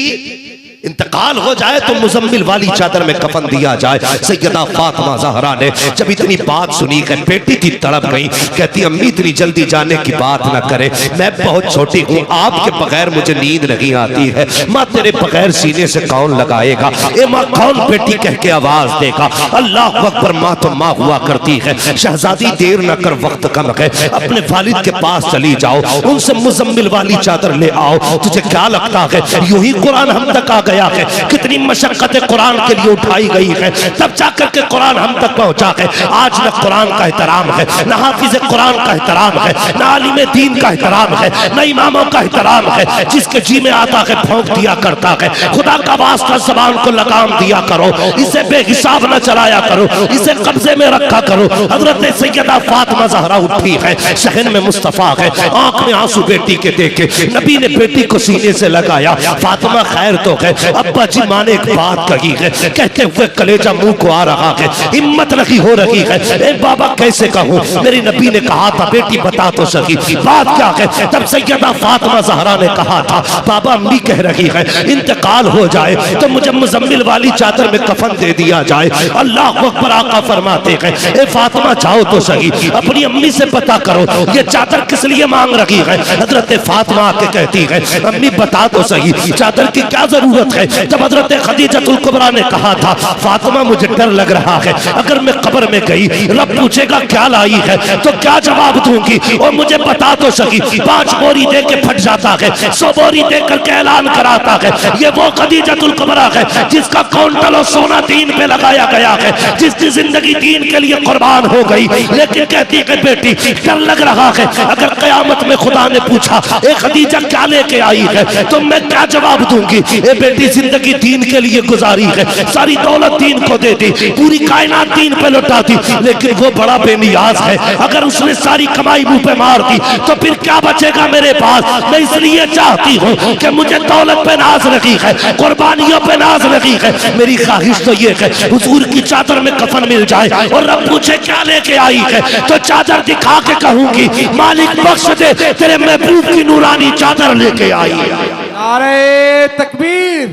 इंतकाल हो जाए तो मुजम्मिल वाली चादर में कफन दिया जाए। सैयदा फातिमा ज़हरा ने जब इतनी बात सुनी कि बेटी की तड़प गई, कहती अम्मी इतनी जल्दी जाने की बात ना करे, मैं बहुत छोटी हूँ, आपके बगैर मुझे नींद नहीं आती है। माँ तेरे बगैर सीने से कौन लगाएगा, ए माँ कौन बेटी कह के आवाज देगा। अल्लाह अकबर, माँ तो माँ हुआ करती है। शहजादी देर न कर, वक्त कम है, अपने वालिद के पास चली जाओ, उनसे मुजम्मिल वाली चादर ले आओ। तुझे क्या लगता है यूं ही कुरान हम तक आ गया है? कितनी मशक्कतें कुरान के लिए उठाई गई है, तब जाकर के कुरान हम तक पहुंचा है। आज न कुरान का एहतराम है, न हाफिज कुरान का एहतराम है, न आलिम दीन का एहतराम है, न इमामों का एहतराम है। जिसके जी में आता है भौंक दिया करता है। खुदा का वास्ता ज़बान को लगाम दिया करो, इसे बेहिसाब न चलाया करो, इसे कब्जे में रखा करो। हजरत सैयदा फातिमा ज़हरा उठी है, शहन में मुस्तफ़ा है, आंख में आंसू बेटी के देखे। नबी ने बेटी को सीने से लगाया, फातिमा खैर तो है, अब्बा जी माँ ने एक बात कही है, कहते हुए कलेजा मुंह को आ रहा है, हिम्मत नहीं हो रही है। ए बाबा कैसे कहूँ, मेरी नबी ने कहा था बेटी बता तो सकी बात क्या है। तब सैयदा फातिमा ज़हरा ने कहा था बाबा अम्मी कह रही है इंतकाल हो जाए तो मुझे मुजम्मिल वाली चादर में कफन दे दिया जाए। अल्लाह अकबर, आका फरमाते हैं ए फातिमा जाओ तो सही, अपनी अम्मी से पता करो ये चादर किस लिए मांग रही है। हजरत फातिमा आके कहती है अम्मी बता तो सही चादर की क्या जरूरत है। जब हजरत खदीजतुल कुबरा ने कहा था फातिमा मुझे डर लग रहा है, अगर मैं कब्र में गई रब पूछेगा क्या लाई है तो क्या जवाब दूंगी, और मुझे बता तो सकी 5 बोरी दे के फट जाता है, 100 बोरी दे करके ऐलान कराता है ये वो खदीजतुल कुबरा है जिसका काउंटल सोना दीन पे लगाया गया है, जिसकी जिंदगी दीन के लिए कुर्बान हो गई। लेकिन कहती है बेटी डर लग रहा है, अगर कयामत में खुदा ने पूछा ए खदीजा क्या लेके आई है तो मैं क्या जवाब दूंगी। ए बेटी जिंदगी दीन के लिए गुजारी है, सारी दौलत दीन को दे दी, पूरी कायनात दीन पे लौटा दी, लेकिन वो बड़ा बेनियाज है, अगर उसने सारी कमाई मुंह पे मार दी तो फिर क्या बचेगा मेरे पास। मैं इसलिए चाहती हूँ कि मुझे दौलत पे नाज रखी है, कुर्बानियों पे नाज रखी है। मेरी ख्वाहिश तो ये है हुजूर की चादर में कफन मिल जाए और रब पूछे क्या लेके आई है तो चादर दिखा के कहूंगी मालिक बख्श दे तेरे महबूब की नूरानी चादर लेके आई है। नारे तकबीर,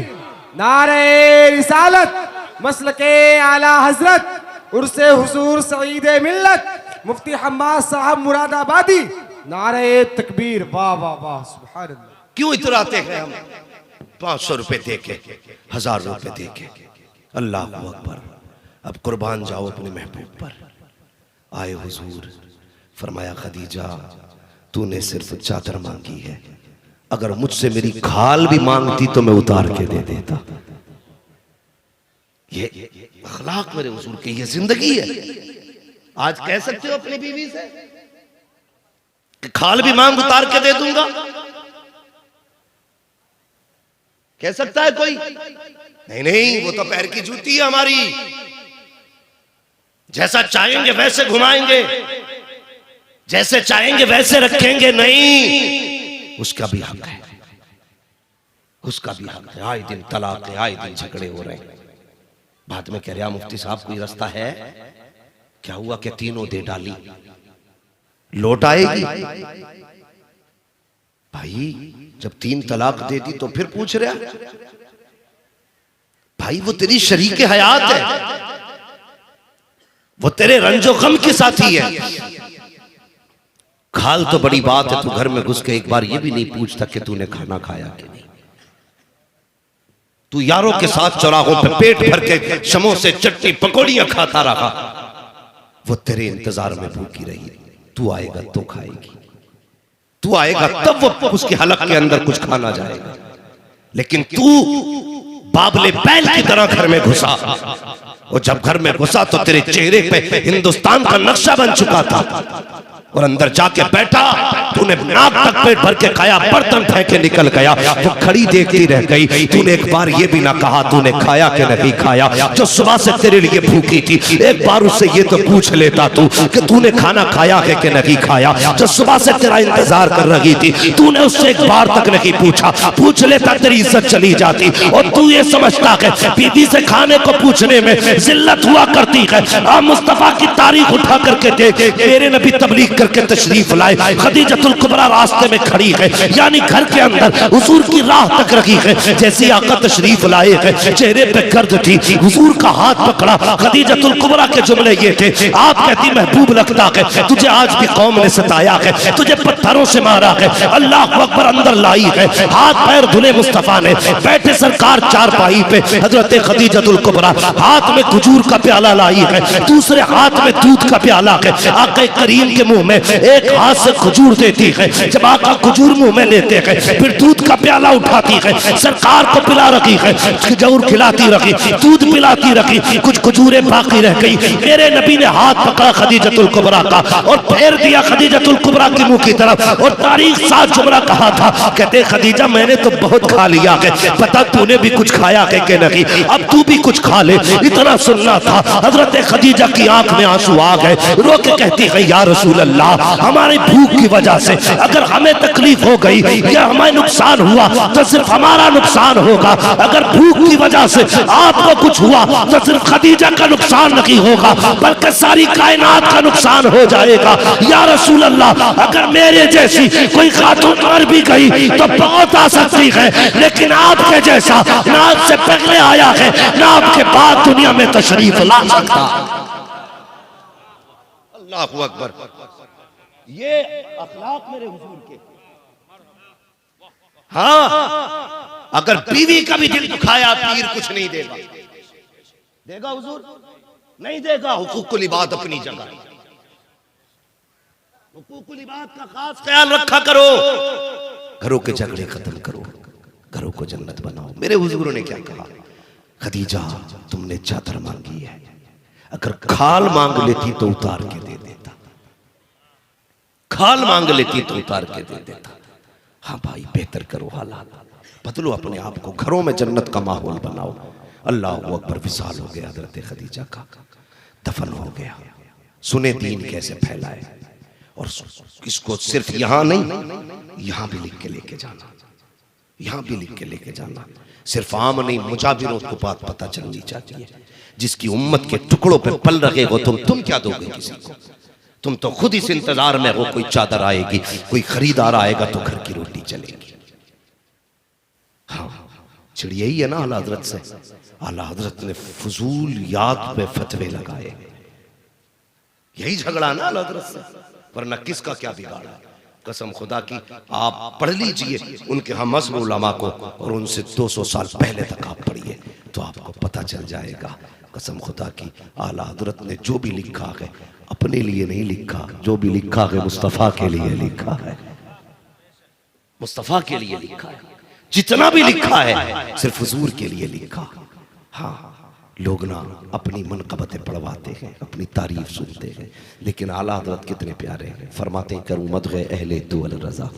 नारे रिसालत, मसलके आला हजरत उर्से हुजूर सईदे मिल्लत मुफ्ती हम्माद साहब मुरादाबादी। नारे तकबीर, वाह वाह वाह, सुभान अल्लाह। क्यों इतराते हैं हम 500 रुपए दे के, 1000 रुपए दे के। अल्लाह अकबर। अब कुर्बान जाओ अपने महबूब पर। आए हुजूर, फरमाया खदीजा तूने सिर्फ चादर मांगी है, अगर मुझसे मेरी खाल भी मांगती तो मैं उतार के दे देता। ये अखलाक मेरे हुजूर की, ये जिंदगी है। आज कह सकते हो अपनी बीवी से कि खाल भी मांग उतार के दे दूंगा? कह सकता है कोई? नहीं नहीं, वो तो पैर की जूती है हमारी, जैसा चाहेंगे वैसे घुमाएंगे, जैसे चाहेंगे वैसे रखेंगे। नहीं, उसका भी हक है, उसका भी हक है। आए दिन तलाक है, आए दिन झगड़े हो रहे हैं। बाद में कह रहा मुफ्ती साहब कोई रास्ता है? क्या हुआ कि तीनों दे डाली, लौट आएगी? भाई जब 3 तलाक दे दी तो फिर पूछ रहा भाई, वो तेरी शरीक हयात है, वो तेरे रंजो गम के साथी है। खाल तो बड़ी बात है, तू घर में घुस के एक बार ये भी नहीं पूछता कि तूने खाना खाया कि नहीं। तू यारों के साथ चौराहों पे पेट भर के समोसे चटनी पकौड़ियां खाता रहा, वो तेरे इंतजार में भूखी रही। तू आएगा तो खाएगी। तू आएगा तब वो उसके हलक के अंदर कुछ खाना जाएगा, लेकिन तू बाबले बैल की तरह घर में घुसा, और जब घर में घुसा तो तेरे चेहरे पे हिंदुस्तान का नक्शा बन चुका था, और अंदर जाके बैठा, तूने नाक तक पेट भर के खाया, बर्तन फेंक के निकल गया। वो खड़ी देखती रह गई। तूने एक बार ये भी ना कहा तूने खाया कि नहीं खाया, जो सुबह से तेरे लिए भूखी थी। एक बार उससे ये तो पूछ लेता तू कि तूने खाना खाया है कि नहीं खाया, जो सुबह से तेरा इंतजार कर रही थी। तूने उससे एक बार तक नहीं पूछा, पूछ लेता तेरी इज्जत चली जाती। और तू ये समझता है बीवी से खाने को पूछने में जिल्लत हुआ करती है। आ मुस्तफा की तारीख उठा करके देख, मेरे नबी तबलीग करके तशरीफ लाए, खदीजतुल कुबरा रास्ते में खड़ी है, यानी घर के अंदर हुजूर की राह तक रखी है। जैसे आका तशरीफ लाए हैं, चेहरे पे गर्द थी, हुजूर का हाथ पकड़ा। खदीजतुल कुबरा के जुमले ये थे, आप कहती महबूब लगता है, तुझे आज भी कौम ने सताया है, तुझे पत्थरों से मारा है, अल्लाह अकबर अंदर लाई है। हाथ पैर धुले मुस्तफा ने, बैठे सरकार चारपाई पे, हजरत खदीजतुल कुबरा हाथ में खजूर का प्याला लाई है, दूसरे हाथ में दूध का प्याला है। आका करीम के मुंह में एक हाथ से खजूर देती है, जब आका खजूर मुंह में लेते हैं, फिर दूध का प्याला उठाती है, सरकार को पिला रखी है, खजूर खिलाती रखी, दूध पिलाती रखी, कुछ खजूरें बाकी रह गई। मेरे नबी ने हाथ पकड़ा खदीजतुल कुबरा का और फेर दिया खदीजतुल कुबरा के मुंह की तरफ, और तारीख साथ जुमला कहा था, कहते खदीजा मैंने तो बहुत खा लिया है, पता तूने भी कुछ खाया है कि नहीं, अब तू भी कुछ खा ले, इतना सुनना था। हजरत खदीजा की आंख में आंसू आ गए, रो के कहती है या रसूल अल्लाह, हमारी भूख की वजह से अगर हमें तकलीफ हो गई या हमें नुकसान हुआ तो सिर्फ हमारा नुकसान होगा, अगर भूख की वजह से आपको कुछ हुआ तो सिर्फ खदीजा का नुकसान नहीं होगा बल्कि सारी कायनात का नुकसान हो जाएगा। या रसूल अल्लाह, अगर मेरे जैसी कोई खातून मर भी गई तो बहुत आ सकती है, लेकिन आपके जैसा ना आपसे पहले आया है ना आपके बाद दुनिया में तशरीफ ला सकता। अल्लाहू अकबर, ये अखलाक मेरे हुजूर के। हाँ, अगर बीवी का भी दिल दुखाया पीर कुछ नहीं देगा, देगा हुजूर? नहीं देगा। हुकूकुल इबाद अपनी जगह, हुकूकुल इबाद का खास ख्याल रखा करो। घरों के झगड़े खत्म करो, घरों को जन्नत बनाओ। मेरे हुजूर ने क्या कहा, खदीजा तुमने चादर मांगी है, अगर खाल मांग लेती तो उतार के दे देता, खाल मांग लेती तो उतार के दे देता। हाँ भाई, बेहतर करो, हालात बदलो अपने आप को, घरों में जन्नत का माहौल बनाओ। अल्लाह अकबर, विसाल हो गया हजरत खदीजा का, दफन हो गया। सुने दीन कैसे फैलाए, और इसको सिर्फ यहां नहीं, यहां भी लिख के लेके जाना, यहां भी लिख के लेके जाना। सिर्फ आम नहीं, मुजाबिरों को बात पता चलनी चाहिए। जिसकी उम्मत के टुकड़ों पे पल रहे हो तुम क्या दोगे किसी को? तुम तो खुद इस इंतजार में हो, कोई चादर आएगी, कोई खरीदार आएगा तो घर की रोटी चलेगी। हाँ, चिड़िया ही है ना आला हजरत से। आला हजरत ने फजूल याद पे फतवे लगाए, यही झगड़ा ना आला हजरत से, वरना किसका क्या बिगाड़ा। कसम खुदा की, आप पढ़ लीजिए उनके हम मज़हब उलमा को, और उनसे 200 साल पहले तक आप पढ़िए तो आपको पता चल जाएगा। कसम खुदा की, आला हजरत ने जो भी लिखा है अपने लिए नहीं लिखा, जो भी लिखा है मुस्तफ़ा के लिए लिखा है, मुस्तफ़ा के लिए लिखा है। जितना भी लिखा है सिर्फ हुजूर के लिए लिखा। हाँ, लोग ना अपनी मनकबतें पढ़वाते हैं, अपनी तारीफ सुनते हैं, लेकिन आला हज़रत कितने प्यारे हैं। फरमाते हैं, करूँ मदग़ अहले दुअल रज़ा,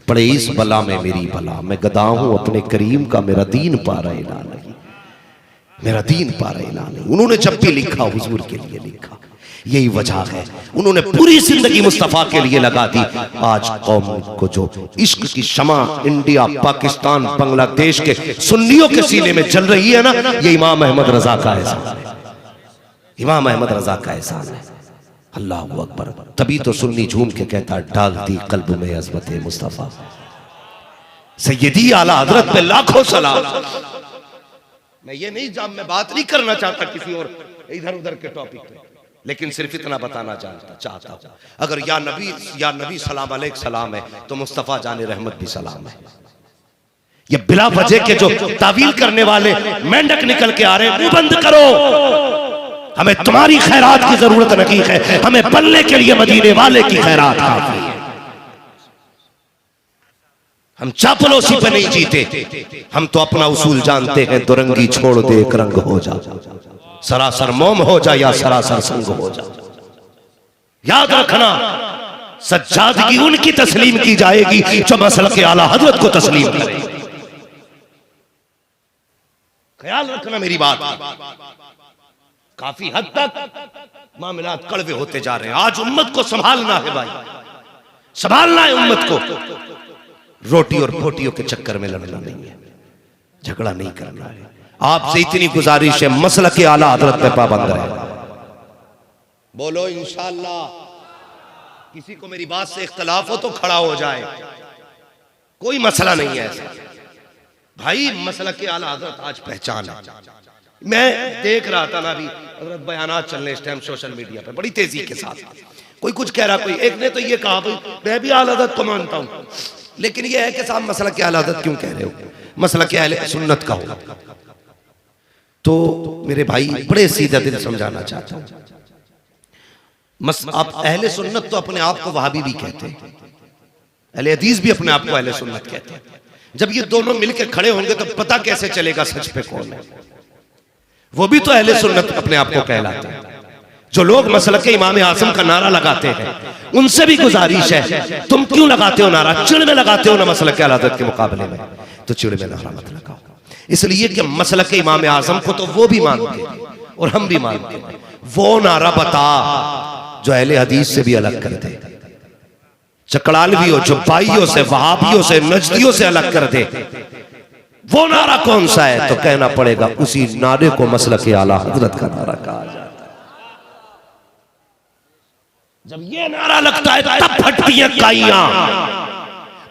पड़े इस बला में मेरी बला, मैं गदा हूँ अपने करीम का, मेरा दीन पारा इला नहीं, मेरा दीन पारा इला नहीं। उन्होंने जब भी लिखा हुजूर के लिए लिखा, यही वजह है उन्होंने पूरी जिंदगी मुस्तफ़ा के लिए लगा दी। आज कौम को जो इश्क की शमा इंडिया, पाकिस्तान, बांग्लादेश के सुन्नियों के सीने में जल रही है ना, ये इमाम अहमद रजा का एहसान है, इमाम अहमद रजा का एहसान है। अल्लाह अकबर। तभी तो सुन्नी झूम के कहता, डाल दी कल्ब में अज़मत मुस्तफ़ा, सैयदी आला हजरत पे लाखों सलाम। मैं ये नहीं मैं बात नहीं करना चाहता किसी और इधर उधर के टॉपिक पे, लेकिन सिर्फ इतना बताना चाहता हूं, अगर या नबी सलाम अलैक सलाम है तो मुस्तफ़ा जाने रहमत भी सलाम है। ये बिला वजह के जो तावील करने वाले मेंढक निकल के आ रहे हैं, मुंह बंद करो। हमें तुम्हारी खैरात की जरूरत नहीं है, हमें पलने के लिए मदीने वाले की खैरात काफी है। हम चापलूसी पे नहीं जीते, हम तो अपना उसूल जानते हैं। दुरंगी छोड़ दे एक रंग हो जा, सरासर मोम हो जा या सरासर संग हो जा। याद रखना, सज्जादगी उनकी तस्लीम की जाएगी जो मसलक आला हजरत को तस्लीम करे। ख्याल रखना मेरी बात। काफी हद तक मामलात कड़वे होते जा रहे हैं। आज उम्मत को संभालना है भाई, संभालना है उम्मत को। रोटी और पोटियों के चक्कर में लड़ना नहीं है, झगड़ा नहीं करना है। आपसे इतनी गुजारिश है, मसलक आला हजरत पे पाबंद रहे। बोलो इंशाअल्लाह। किसी को मेरी बात से इख्तलाफ हो तो खड़ा हो जाए, कोई मसला नहीं है ऐसा भाई। मसलक आला हजरत आज पहचान है। मैं देख रहा था ना अभी हजरत बयानात चल रहे इस टाइम सोशल मीडिया पे बड़ी तेजी के साथ। कोई कुछ कह रहा, कोई एक ने तो ये कहा भाई मैं भी आला हजरत को मानता हूं, लेकिन ये है कि साहब मसलक आला हजरत क्यों कह रहे हो, मसलक अहले सुन्नत का हो। तो मेरे भाई बड़े सीधा दिल समझाना चाहता हूं। आप अहले सुन्नत तो अपने आप को वहाबी भी कहते हैं, अहले हदीस भी अपने आप को अहले सुन्नत कहते हैं। जब ये दोनों मिलकर खड़े होंगे तो पता कैसे चलेगा सच पे कौन है। वो भी तो अहले सुन्नत अपने आप को कहलाते हैं। जो लोग मसलक इमाम आज़म का नारा लगाते हैं उनसे भी गुजारिश है, तुम क्यों लगाते हो नारा, चिड़ में लगाते हो ना मसलक आला हज़रत के मुकाबले में, तो चिड़ में नारा मत लगाओ। इसलिए कि मसलक इमाम आज़म को तो वो भी मानते हैं और हम भी मानते हैं। वो नारा बता जो अहले हदीस से भी अलग कर दे, चकड़ालवियों, जुब्बाइयों से, वहाबियों से, नजदियों से अलग कर दे। वो नारा कौन सा है, तो कहना पड़ेगा उसी नारे को मसलक आला हजरत का नारा कहा जाता है। जब ये नारा लगता है तब फटती हैं काइयां,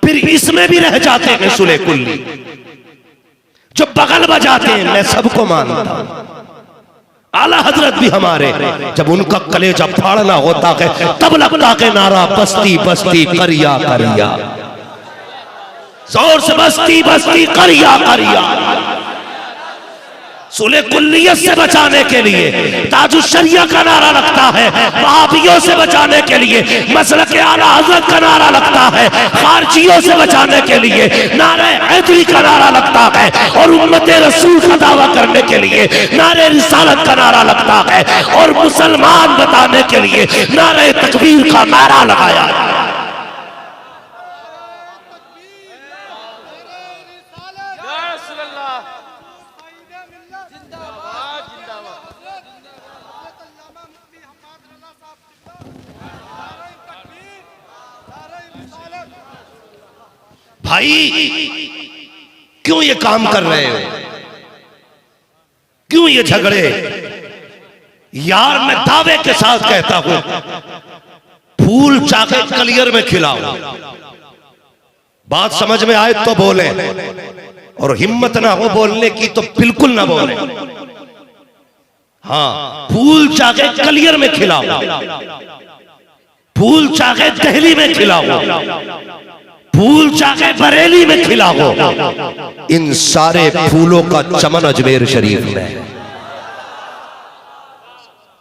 फिर इसमें भी रह जाते हैं सुले कुल्ली। जो बगल बजाते हैं मैं सबको मानता हूं, आला हजरत भी हमारे, जब उनका कलेजा फाड़ना होता है तब लगता है नारा बस्ती बस्ती करिया करिया, जोर से बस्ती बस्ती करिया करिया। सुले कुल्लियत से बचाने के लिए ताजुश शरिया का नारा लगता है, वहाबियों से बचाने के लिए मसलक आला हज़रत का नारा लगता है, खारजियों से बचाने के लिए नारे हैदरी का नारा लगता है, और उम्मत रसूल का दावा करने के लिए नारे रिसालत का नारा लगता है, और मुसलमान बताने के लिए नारे तकबीर का नारा लगाया है। भाई क्यों ये काम कर रहे हो, क्यों ये झगड़े। यार मैं दावे के साथ कहता हूं, फूल चाहे कलियर में खिलाओ, बात समझ में आए तो बोले, और हिम्मत ना हो बोलने की तो बिल्कुल ना बोले। हाँ, फूल चाहे कलियर में खिलाओ, फूल चाहे दहली में खिलाओ, फूल चाहे बरेली में खिलाओ, इन सारे फूलों का चमन अजमेर शरीफ में है।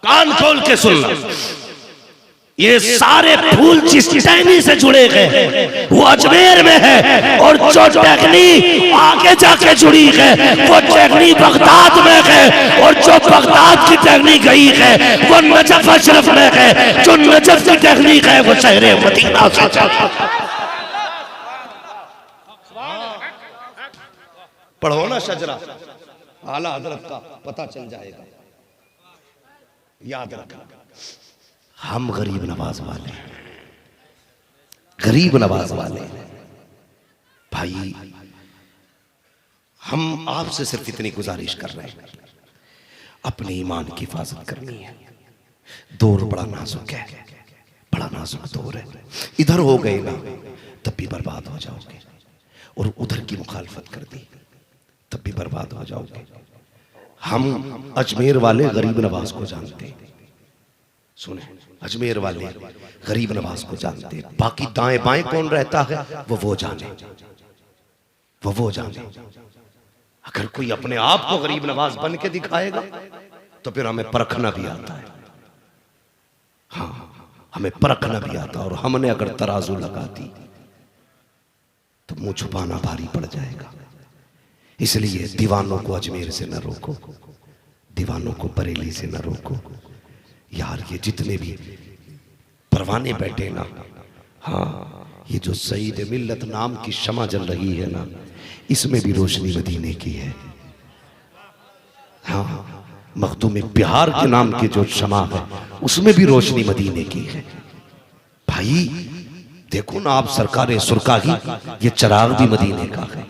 कान खोल के सुनना, ये सारे फूल जिस टहनी से जुड़े गए वो अजमेर में है, और जो टहनी आगे जाके जुड़ी है वो टहनी बगदाद में है, और जो बगदाद की टहनी गई है वो नजफ अशरफ में है, जो नजफ की टहनी है वो शहर मदीना से। पढ़ो ना शजरा आला हजरत का, पता चल जाएगा। याद रखना, हम गरीब नवाज वाले, गरीब नवाज वाले भाई। हम आपसे सिर्फ इतनी गुजारिश कर रहे हैं, अपने ईमान की हिफाजत करनी है। दौर बड़ा नाजुक है, बड़ा नाजुक दौर है। इधर हो गए ना तब भी बर्बाद हो जाओगे, और उधर की मुखालफत कर दी तब भी बर्बाद हो जाओगे। हम अजमेर वाले गरीब नवाज को जानते हैं, सुने, अजमेर वाले गरीब नवाज को जानते हैं। बाकी दाएं बाएं कौन रहता है वो जाने, वो जाने। अगर कोई अपने आप को गरीब नवाज बन के दिखाएगा तो फिर हमें परखना भी आता है। हाँ, हमें परखना भी आता, और हमने अगर तराजू लगा दी तो मुंह छुपाना भारी पड़ जाएगा। इसलिए दीवानों को अजमेर से न रोको, दीवानों को बरेली से न रोको। यार ये जितने भी परवाने बैठे ना, हाँ ये जो सईद मिल्लत नाम की शमा जल रही है ना, इसमें भी रोशनी मदीने की है। हाँ मखदूम बिहार के नाम की जो शमा है उसमें भी रोशनी मदीने की है। भाई देखो ना आप, सरकार सुरकाही ये चिराग भी मदीने का है।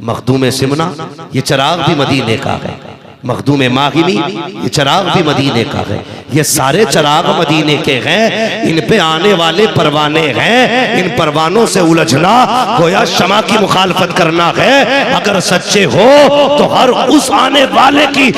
मखदूम सिमना ये चिराग भी मदीने का है। मखदूम माहिनी ये चिराग भी मदीने का है। ये सारे चिराग मदीने के हैं। इन पे आने वाले परवाने हैं। इन परवानों से उलझना गोया शमा की मुखालफत करना है। अगर सच्चे हो तो हर उस आने वाले की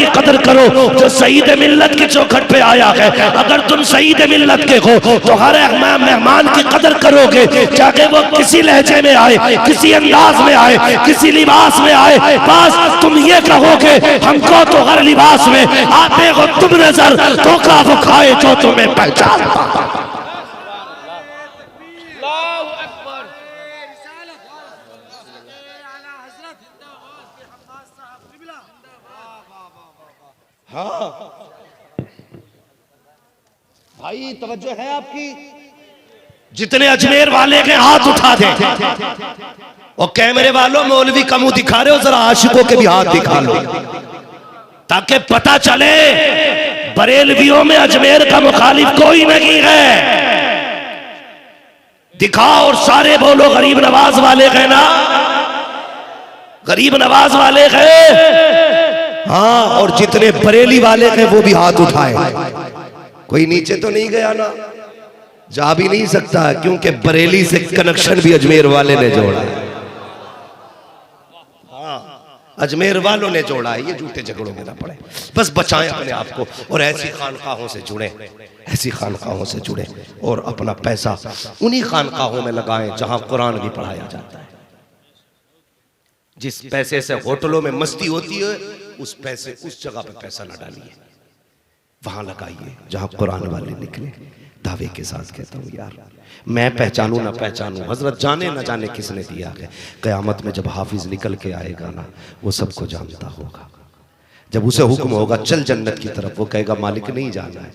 कदर करो जो सईद मिल्लत की चौखट पे आया है। अगर तुम सईद मिल्लत के हो तो हर मेहमान की कदर करोगे, चाहे वो किसी लहजे में आए, किसी अंदाज में आए, किसी लिबास में आए। बस तुम ये कहो हमको तो हर लिबास में आते हो तुम नजर, धोखा वो खाए जो तुम्हें पहचानता। हाँ भाई तवज्जो है आपकी। जितने अजमेर वाले के हाथ उठा दे। और कैमरे वालों मौलवी का मुंह दिखा रहे हो, जरा आशिकों के भी हाथ दिखा लो ताकि पता चले बरेलवियों में अजमेर का मुखालिफ कोई नहीं है। दिखाओ और सारे बोलो गरीब नवाज वाले हैं ना, गरीब नवाज वाले हैं। हाँ और जितने बरेली वाले हैं वो भी हाथ उठाए। कोई नीचे तो नहीं गया ना, जा भी नहीं सकता क्योंकि बरेली से कनेक्शन भी अजमेर वाले ने जोड़ा है। अजमेर वालों ने जोड़ा है, ये झूठे झगड़ों में ना पड़े। बस बचाएं अपने आप को और ऐसी खानकाहों से जुड़े, ऐसी खानकाहों से जुड़े और अपना पैसा उन्हीं खानकाहों में लगाएं जहां कुरान भी पढ़ाया जाता है। जिस पैसे से होटलों में मस्ती होती है उस पैसे उस जगह पे पैसा ना डालिए, वहां लगाइए जहां कुरान वाले निकले। दावे के साथ कहता हूँ यार, मैं पहचानूं ना पहचानूं, हजरत जाने ना जाने किसने दिया है। क़यामत में जब हाफिज निकल के आएगा ना, वो सबको जानता होगा। जब उसे हुक्म होगा चल जन्नत की तरफ, वो कहेगा मालिक नहीं जाना है।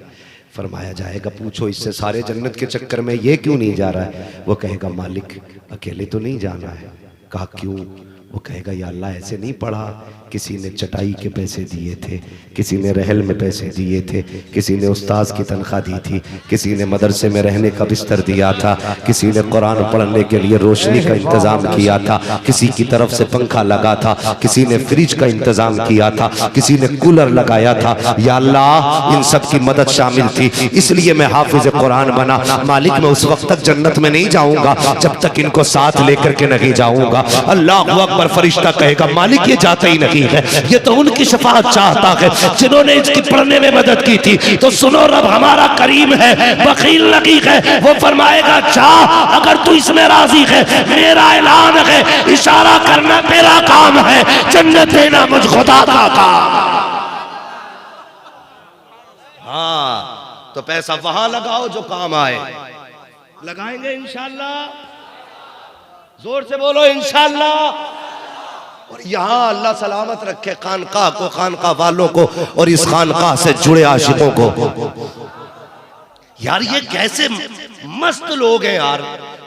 फरमाया जाएगा पूछो इससे सारे जन्नत के चक्कर में ये क्यों नहीं जा रहा है? वो कहेगा मालिक अकेले तो नहीं जाना है। कहा क्यों? वो कहेगा या अल्लाह ऐसे नहीं पढ़ा, किसी ने चटाई के पैसे दिए थे, किसी ने रहल में पैसे दिए थे, किसी ने उस्ताद की तनख्वाह दी थी, किसी ने मदरसे में रहने का बिस्तर दिया था, किसी ने कुरान पढ़ने के लिए रोशनी का इंतजाम किया था, किसी की तरफ से पंखा लगा था, किसी ने फ्रिज का इंतजाम किया था, किसी ने कूलर लगाया था। या अल्लाह इन सब की मदद शामिल थी, इसलिए मैं हाफिज कुरान बना। मालिक मैं उस वक्त तक जन्नत में नहीं जाऊंगा जब तक इनको साथ लेकर के नहीं जाऊंगा। अल्लाह अकबर। फरिश्ता कहेगा मालिक ये जाता ही नहीं है, ये तो उनकी शफाअत चाहता है जिन्होंने इसकी पढ़ने में मदद की थी। तो सुनो रब हमारा करीम है, बखील नहीं है। वो फरमाएगा जा, अगर तू इसमें राजी है मेरा ऐलान है, इशारा करना मेरा काम है, जन्नत देना मुझ खुदा का काम। हाँ तो पैसा वहां लगाओ जो काम आए। लगाएंगे इंशाअल्लाह, जोर से बोलो इंशाअल्लाह। और यहाँ अल्लाह सलामत रखे खानकाह को, खानकाह वालों को और इस खानकाह से जुड़े आशिकों को। यार ये कैसे मस्त लोग हैं यार,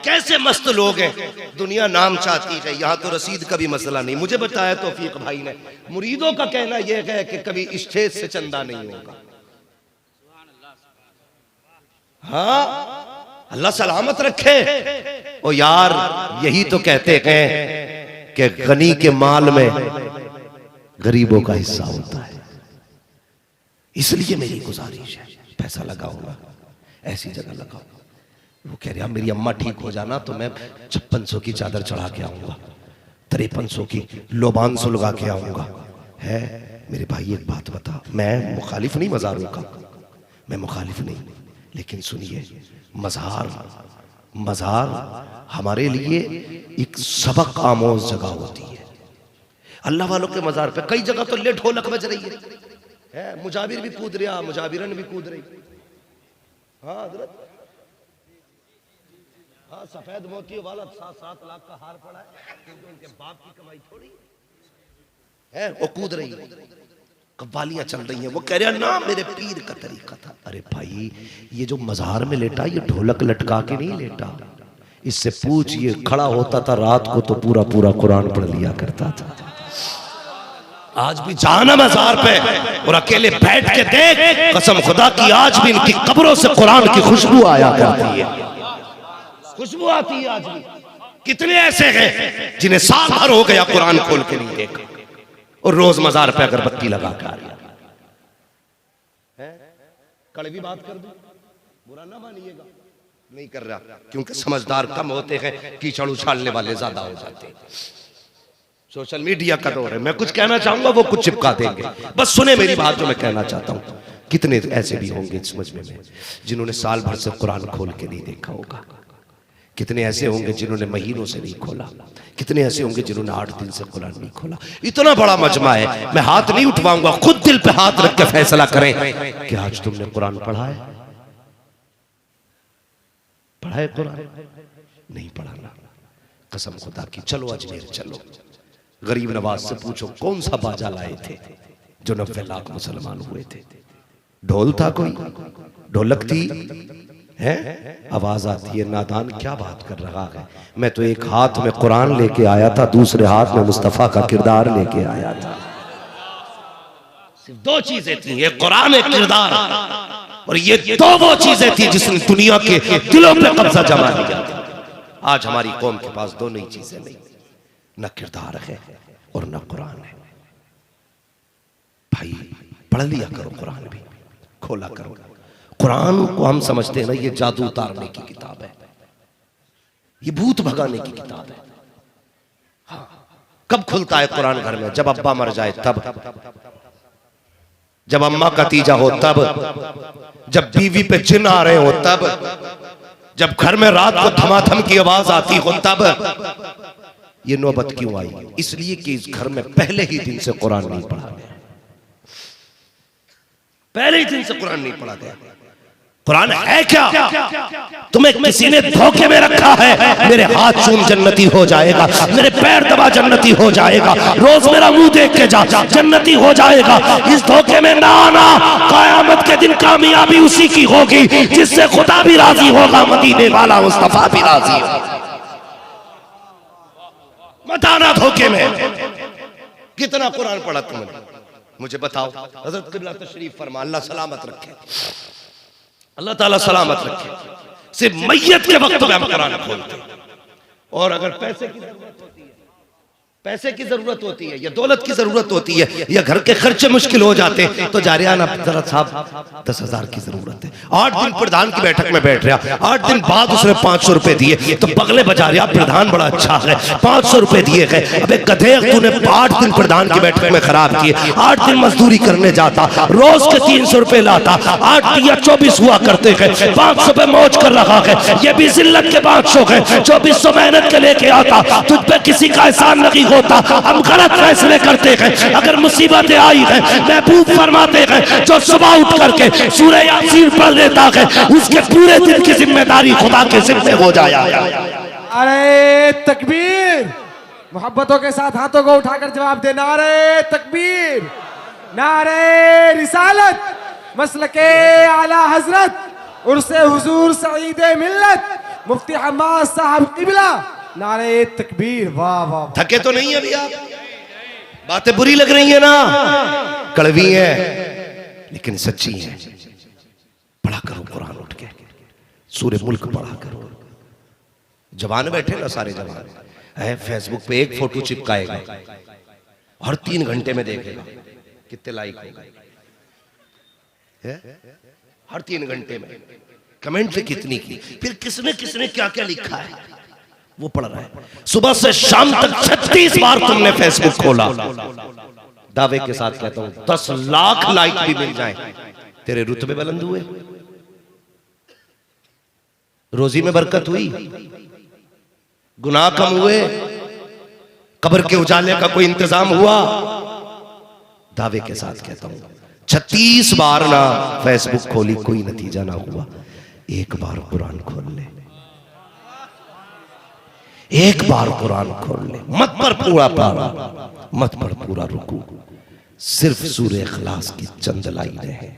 कैसे मस्त लोग हैं। दुनिया नाम चाहती है, यहाँ तो रसीद का भी मसला नहीं। मुझे बताया तौफीक भाई ने, मुरीदों का कहना यह है कि कभी स्टेज से चंदा नहीं होगा। हाँ अल्लाह सलामत रखे। ओ यार यही तो कहते हैं कि गनी के माल में गरीबों का हिस्सा होता है। इसलिए मेरी गुजारिश है पैसा लगाऊंगा ऐसी जगह लगाओ। वो कह रहा मेरी अम्मा ठीक हो जाना तो मैं 5600 की चादर चढ़ा के आऊंगा, 5300 की लोबान सुलगा के आऊंगा। है मेरे भाई एक बात बता, मैं मुखालिफ नहीं मज़ारों का, मैं मुखालिफ नहीं, लेकिन सुनिए मज़ार हमारे लिए एक सबक आमोज जगह होती है। अल्लाह वालों के मज़ार पे कई जगह तो ले ढोलक बज रही है, मुजाबिर भी कूद रहा, मुजाबिरन भी कूद रही। हाँ हज़रत हाँ, सफेद मोतियों वाला 7-7 लाख का हार पड़ा है, क्योंकि उनके बाप की कमाई थोड़ी है। वो कूद रही है, कव्वालियां चल रही हैं, वो कह रहा ना मेरे पीर का तरीका था। अरे भाई, ये जो मजार में लेटा, ये ढोलक लटका के नहीं लेटा। इससे पूछ, ये खड़ा होता था रात को तो पूरा पूरा कुरान पढ़ लिया करता था। आज भी जाना मजार पे और अकेले बैठ के देख, कसम खुदा की आज भी इनकी कब्रों से कुरान की खुशबू आया करती है, खुशबू आती है आज भी। कितने ऐसे हैं जिन्हें साल भर हो गया कुरान खोल के नहीं देखा, और रोज मजार पे अगरबत्ती लगा कर कड़वी बात कर दूं, बुरा ना मानिएगा, नहीं कर रहा, क्योंकि समझदार कम होते हैं, कीचड़ उछालने वाले ज्यादा हो जाते हैं। सोशल मीडिया का दौर है, मैं कुछ कहना चाहूंगा वो कुछ चिपका देंगे। बस सुने मेरी बात जो मैं कहना चाहता हूं। कितने ऐसे भी होंगे समझ में जिन्होंने साल भर से कुरान खोल के नहीं देखा होगा, कितने ऐसे होंगे जिन्होंने महीनों से नहीं खोला, कितने ऐसे होंगे जिन्होंने 8 दिन से कुरान नहीं खोला। इतना बड़ा मजमा है, मैं हाथ नहीं उठवाऊंगा, खुद दिल पे हाथ रख के फैसला करें कि आज तुमने कुरान पढ़ा है, पढ़ा है कुरान? नहीं पढ़ा ना, कसम खुदा की। चलो अजमेर चलो, गरीब नवाज से पूछो कौन सा बाजा लाए थे जो 90 लाख मुसलमान हुए थे? ढोल था कोई? ढोलक थी? है आवाज आती है, नादान क्या बात कर रहा है। मैं तो एक हाथ में कुरान लेके आया था, दूसरे हाथ में मुस्तफा का किरदार लेके आया था। सिर्फ 2 चीजें थी, एक कुरान एक किरदार, और ये 2 वो चीजें थी जिसने दुनिया के दिलों पे कब्जा जमा लिया था। आज हमारी कौम के पास दोनों ही चीजें नहीं, न किरदार है और न कुरान है। भाई पढ़ लिया करो, कुरान भी खोला करो। कुरान को हम समझते हैं ना, ये जादू उतारने की किताब है, ये भूत भगाने की किताब है। हाँ, कब खुलता है कुरान घर में? जब अब्बा मर जाए तब, जब अम्मा का तीजा हो तब, जब बीवी पे जिन आ रहे हो तब, जब घर में रात को धमाधम की आवाज आती हो तब। ये नौबत क्यों आई? इसलिए कि इस घर में पहले ही दिन से कुरान नहीं पढ़ा गया, पहले ही दिन से कुरान नहीं पढ़ा गया। कुरान है क्या? तुम्हें किसी ने धोखे में रखा है। मेरे हाथ चूम जन्नती हो जाएगा, मेरे पैर दबा जन्नती हो जाएगा, रोज मेरा मुंह देख के जा जन्नती हो जाएगा। इस धोखे में ना आना। क़यामत के दिन कामयाबी उसी की होगी जिससे खुदा भी राजी होगा, मदीने वाला मुस्तफा भी राजी होगा। मत आना धोखे में। कितना कुरान पढ़ा तुमने? मुझे बताओ। हजरत क़िबला तशरीफ फरमा, अल्लाह सलामत रखे, अल्लाह ताला सलामत रखे। सिर्फ मैयत के वक्त में हम कुरान खोलते हैं, और अगर पैसे की जरूरत होती है या दौलत की जरूरत होती है या घर के खर्चे मुश्किल हो जाते हैं तो जारियाना जरा साहब 10,000 की जरूरत है। 8 दिन प्रधान की बैठक में बैठ रहा, 8 दिन बाद उसने 500 रुपए दिए तो बगले बजा रहा, प्रधान बड़ा अच्छा है 500 रुपए दिए गए। अबे गधे, तूने 8 दिन प्रधान की बैठक में खराब किए। 8 दिन मजदूरी करने जाता, रोज के 300 रुपए लाता, 8 या 24 हुआ करते हैं, 500 पे मौज कर रहा है। ये भी जिल्लत के 500 है, 2400 मेहनत के लेके आता। तुझ पे किसी का एहसान नहीं होता। हम गलत फैसले करते हैं। अगर मुसीबतें आई हैं, महबूब फरमाते हैं जो सुबह उठ करके सूरह यासीन पढ़ लेता है उसके पूरे दिन की जिम्मेदारी खुदा के सिर पे हो जाया। अरे तकबीर! मोहब्बतों के साथ हाथों को उठाकर जवाब दे। नारे तकबीर, नारे रिसालत, मसलके आला हजरत उर्से हुजूर सईदे मिल्लत मुफ्ती हम्माद साहब क़िबला। नारे तकबीर! वाह वाह। थके तो नहीं अभी आप? बातें बुरी लग रही है ना, कड़वी है लेकिन सच्ची है। पढ़ा करो कुरान उठ के, सूरे मुल्क पढ़ा करो। जवान बैठे ना, सारे जवान है, फेसबुक पे एक फोटो चिपकाएगा, हर 3 घंटे में देखेगा कितने लाइक हो गए, हर 3 घंटे में कमेंट पे कितनी की, फिर किसने किसने क्या क्या लिखा है वो पढ़ रहा है। सुबह से शाम तक 36 बार तुमने फेसबुक खोला। दावे के साथ कहता हूं 10 लाख लाइक भी मिल जाए, तेरे रुतबे बुलंद हुए, रोजी में बरकत हुई, गुनाह कम हुए, कब्र के उजाले का कोई इंतजाम हुआ। दावे के साथ कहता हूं 36 बार ना फेसबुक खोली, कोई नतीजा ना हुआ, एक बार कुरान खोल ले, एक बार कुरान खोल ले, मत पर पूरा पारा, मत पर पूरा रुकू, सिर्फ सूरह इखलास की चंद लाइनें हैं।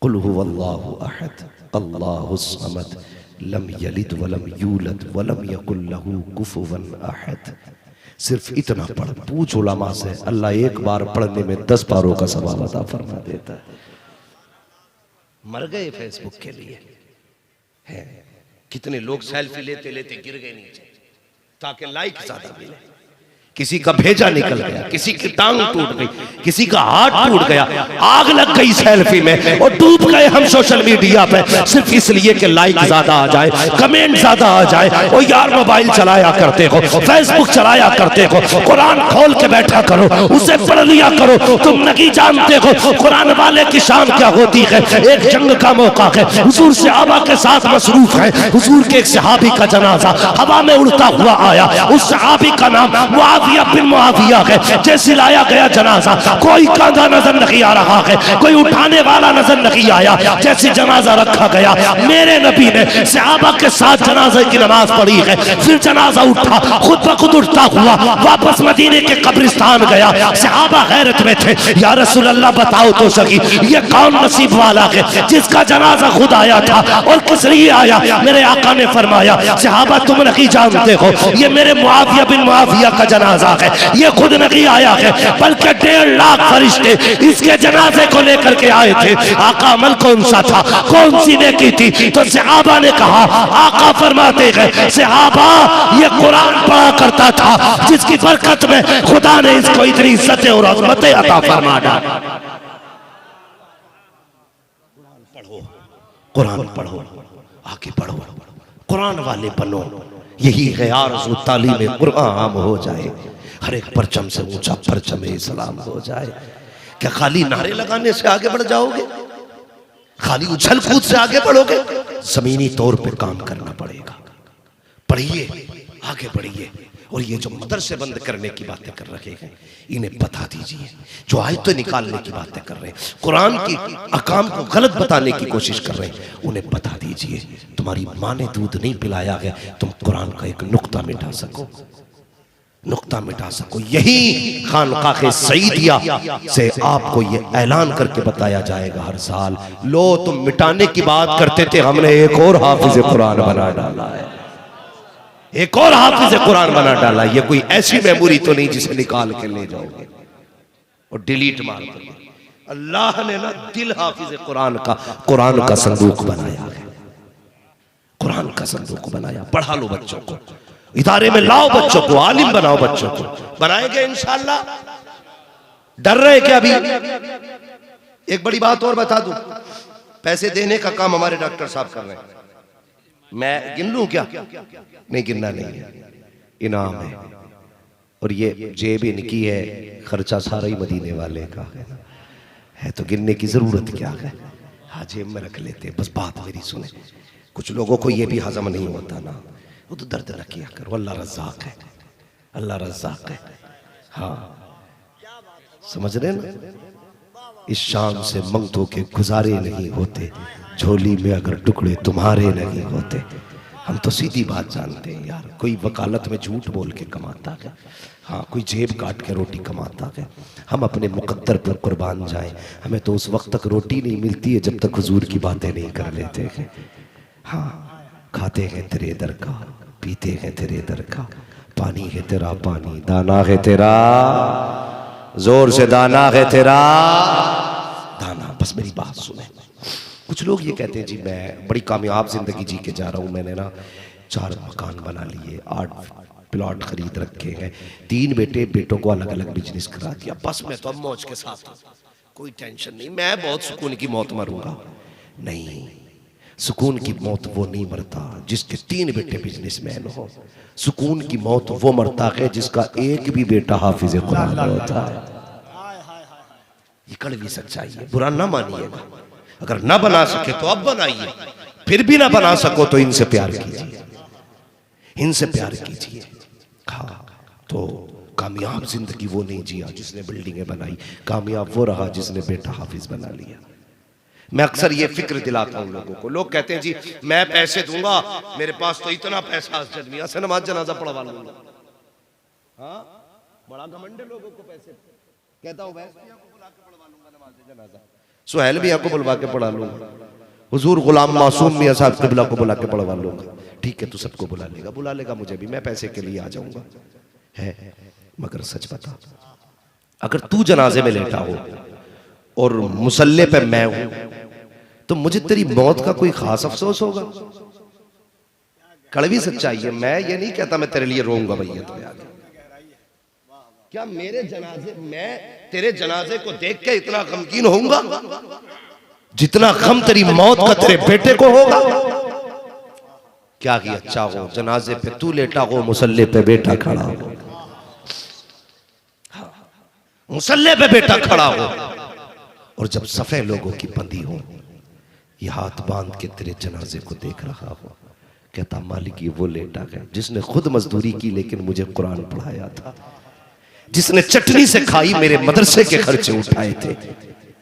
कुल हुवल्लाहु अहद अल्लाहुस समद लम यलिद वलम यूलद वलम यकुल लहू कुफुवन अहद। सिर्फ इतना पढ़, पूछ उलमा से, अल्लाह एक बार पढ़ने में 10 पारों का सवाब अता फरमा देता है। मर गए फेसबुक के लिए है। कितने लोग सेल्फी लेते लेते गिर गए नीचे ताकि लाइक ज्यादा मिले। किसी का भेजा निकल गया, किसी की टांग टूट गई, किसी का हाथ टूट गया, आग लग गई सेल्फी में और डूब गए हम सोशल मीडिया पे सिर्फ इसलिए कि लाइक ज्यादा आ जाए, कमेंट ज्यादा आ जाए। ओ यार, मोबाइल चलाया करते हो, फेसबुक चलाया करते हो, कुरान खोल के बैठा करो, उसे पढ़ लिया करो। तुम नहीं जानते हो कुरान वाले की शान क्या होती है। एक जंग का मौका है, हुजूर सहाबा के साथ मसरूफ है। हुजूर के एक सहाबी का जनाजा हवा में उड़ता हुआ आया। उस सहाबी का नाम मुआविया बिन मुआविया है। जैसे लाया गया जनाजा, कोई कांधा नजर नहीं आ रहा है, कोई उठाने वाला नजर नहीं आया। जैसे जनाजा रखा गया, मेरे नबी ने सहाबा के साथ जनाजे की नमाज पढ़ी है। फिर जनाजा उठा, खुद ब खुद उठता हुआ वापस मदीने के कब्रिस्तान गया। सहाबा हैरत में थे, या रसूल अल्लाह बताओ तो सही, ये कौन नसीब वाला है जिसका जनाजा खुद आया था और किस लिए आया। मेरे आका ने फरमाया, सहाबा तुम नहीं जानते हो, ये मेरे मुआविया बिन मुआविया का जनाजा है। ये खुद नहीं आया है, बल्कि 1.5 लाख फरिश्ते इसके जनाजे को लेकर के आए थे। आका अमल कौन सा था, कौन सी नेकी थी? तो सहाबा ने कहा, आका फरमाते हैं, सहाबा ये कुरान पढ़ा करता था जिसकी बरकत में खुदा ने इसको इतनी इज्जतें और अज़मतें अता फरमा डाली। कुरान पढ़ो, आगे बढ़ो, कुरान वाले बनो। यही है आरज़ू तालीम कुरान आम हो जाए, हर एक परचम से ऊंचा परचम इस्लाम हो जाए। क्या खाली नारे लगाने से आगे बढ़ जाओगे? खाली उछल कूद से आगे बढ़ोगे? जमीनी तौर पे काम करना पड़ेगा। पढ़िए, आगे बढ़िए। और ये जो मदरसे बंद करने की बातें कर रहे हैं, इन्हें बता दीजिए। जो आयतें निकालने की बातें कर रहे हैं, कुरान की अहकाम को गलत बताने की कोशिश कर रहे हैं, उन्हें बता दीजिए। तुम्हारी माँ ने दूध नहीं पिलाया है, तुम कुरान का एक नुक्ता मिटा सको, नुक्ता मिटा सको। यही खानकाह सईदिया से आपको ये ऐलान करके बताया जाएगा हर साल, लो तुम मिटाने की बात करते थे, हमने एक और हाफिज कुरान बना डाला है, एक और हाफिज कुरान बना डाला। ये कोई ऐसी मेमोरी तो नहीं जिसे निकाल के ले जाओगे और डिलीट मार दोगे। अल्लाह ने ना दिल हाफिज कुरान का संदूक बनाया है, कुरान का संदूक बनाया। पढ़ा लो बच्चों को, इदारे में लाओ बच्चों को, आलिम बनाओ बच्चों को। बनाएंगे इंशाअल्लाह। डर रहे क्या? अभी एक बड़ी बात और बता दूं, पैसे देने का काम हमारे डॉक्टर साहब कर रहे हैं। मैं गिन लूं क्या? नहीं, गिनना नहीं है, इनाम है। और ये जेब इनकी है, खर्चा सारा ही मदीने वाले का है, तो गिनने की जरूरत क्या है? हाँ, जेब में रख लेते। बस बात मेरी सुने, कुछ लोगों को ये भी हजम नहीं होता ना, वो तो दर्द न किया करो। अल्लाह रज़्ज़ाक़ है, अल्लाह रज़्ज़ाक़ है। हाँ, समझ रहे ना? इस शाम से मंगतों के गुजारे नहीं होते, झोली में अगर टुकड़े तुम्हारे नहीं होते। हम तो सीधी बात जानते हैं यार, कोई वकालत में झूठ बोल के कमाता है, हाँ, कोई जेब काट के रोटी कमाता है। हम अपने मुकद्दर पर कुर्बान जाएं, हमें तो उस वक्त तक रोटी नहीं मिलती है जब तक हुजूर की बातें नहीं कर लेते हैं। हाँ, खाते हैं तेरे दर का, पीते हैं तेरे दर का, पानी है तेरा पानी, दाना है तेरा, जोर से दाना है तेरा दाना। बस मेरी बात सुने। कुछ लोग ये कहते हैं, जी मैं बड़ी कामयाब जिंदगी जी के जा रहा हूँ, मैंने ना 4 मकान बना लिए, 8 प्लॉट खरीद रखे हैं, 3 बेटों को अलग अलग बिजनेस करा दिया, बस मैं तो अब मौज के साथ हूँ, कोई टेंशन नहीं, मैं बहुत सुकून की मौत मरूंगा। नहीं, सुकून की मौत वो नहीं मरता जिसके 3 बेटे बिजनेसमैन हो। सुकून की मौत वो मरता है जिसका एक भी बेटा हाफिज कुरान होता है। ये कड़वी सच्चाई है, बुरा ना मानिएगा। अगर ना बना सके तो अब बनाइए, फिर भी ना बना सको तो इनसे प्यार कीजिए, इनसे प्यार कीजिए। हाँ, तो कामयाब जिंदगी वो नहीं जिया जिसने बिल्डिंगें बनाई, कामयाब वो रहा जिसने बेटा हाफिज बना लिया। मैं अक्सर ये फिक्र दिलाता हूँ लोगों को। लोग कहते हैं जी मैं पैसे दूंगा, मेरे पास तो इतना पैसा जदमिया से नमाज जनाजा पढ़वा लूंगा। हाँ, बड़ा घमंड है लोगों को पैसे। कहता हूँ वैसे को बुला के पढ़वा लूंगा नमाज जनाजा, सुहेल मियां को बुलवा के पढ़ा लूंगा, हुजूर गुलाम मासूम मियां साहब किबला को बुला के पढ़वा लूंगा। ठीक है, तू सबको बुला लेगा मुझे भी, मैं पैसे के लिए आ जाऊंगा। है मगर सच बता, अगर तू जनाजे में लेटा हो और मुसल्ले पे मैं हूं तो मुझे तेरी मौत का कोई खास अफसोस होगा? कड़वी सच्चाई है। मैं ये नहीं कहता मैं तेरे लिए रोऊंगा भैया तुम्हें आगे। क्या मेरे जनाजे, मैं तेरे जनाजे को देख के इतना गमगीन होऊंगा जितना गम तेरी मौत का तेरे बेटे को होगा? क्या ही अच्छा हो जनाजे पे तू लेटा हो, मुसल्ले पे बेटा खड़ा हो, मुसल्ले पे बेटा खड़ा हो, और जब सफे लोगों की बंदी हो, ये हाथ बांध के तेरे जनाजे को देख रहा हो, कहता मालिक ये वो लेटा है जिसने खुद मजदूरी की लेकिन मुझे कुरान पढ़ाया था, जिसने चटनी से खाई मेरे मदरसे के खर्चे उठाए थे।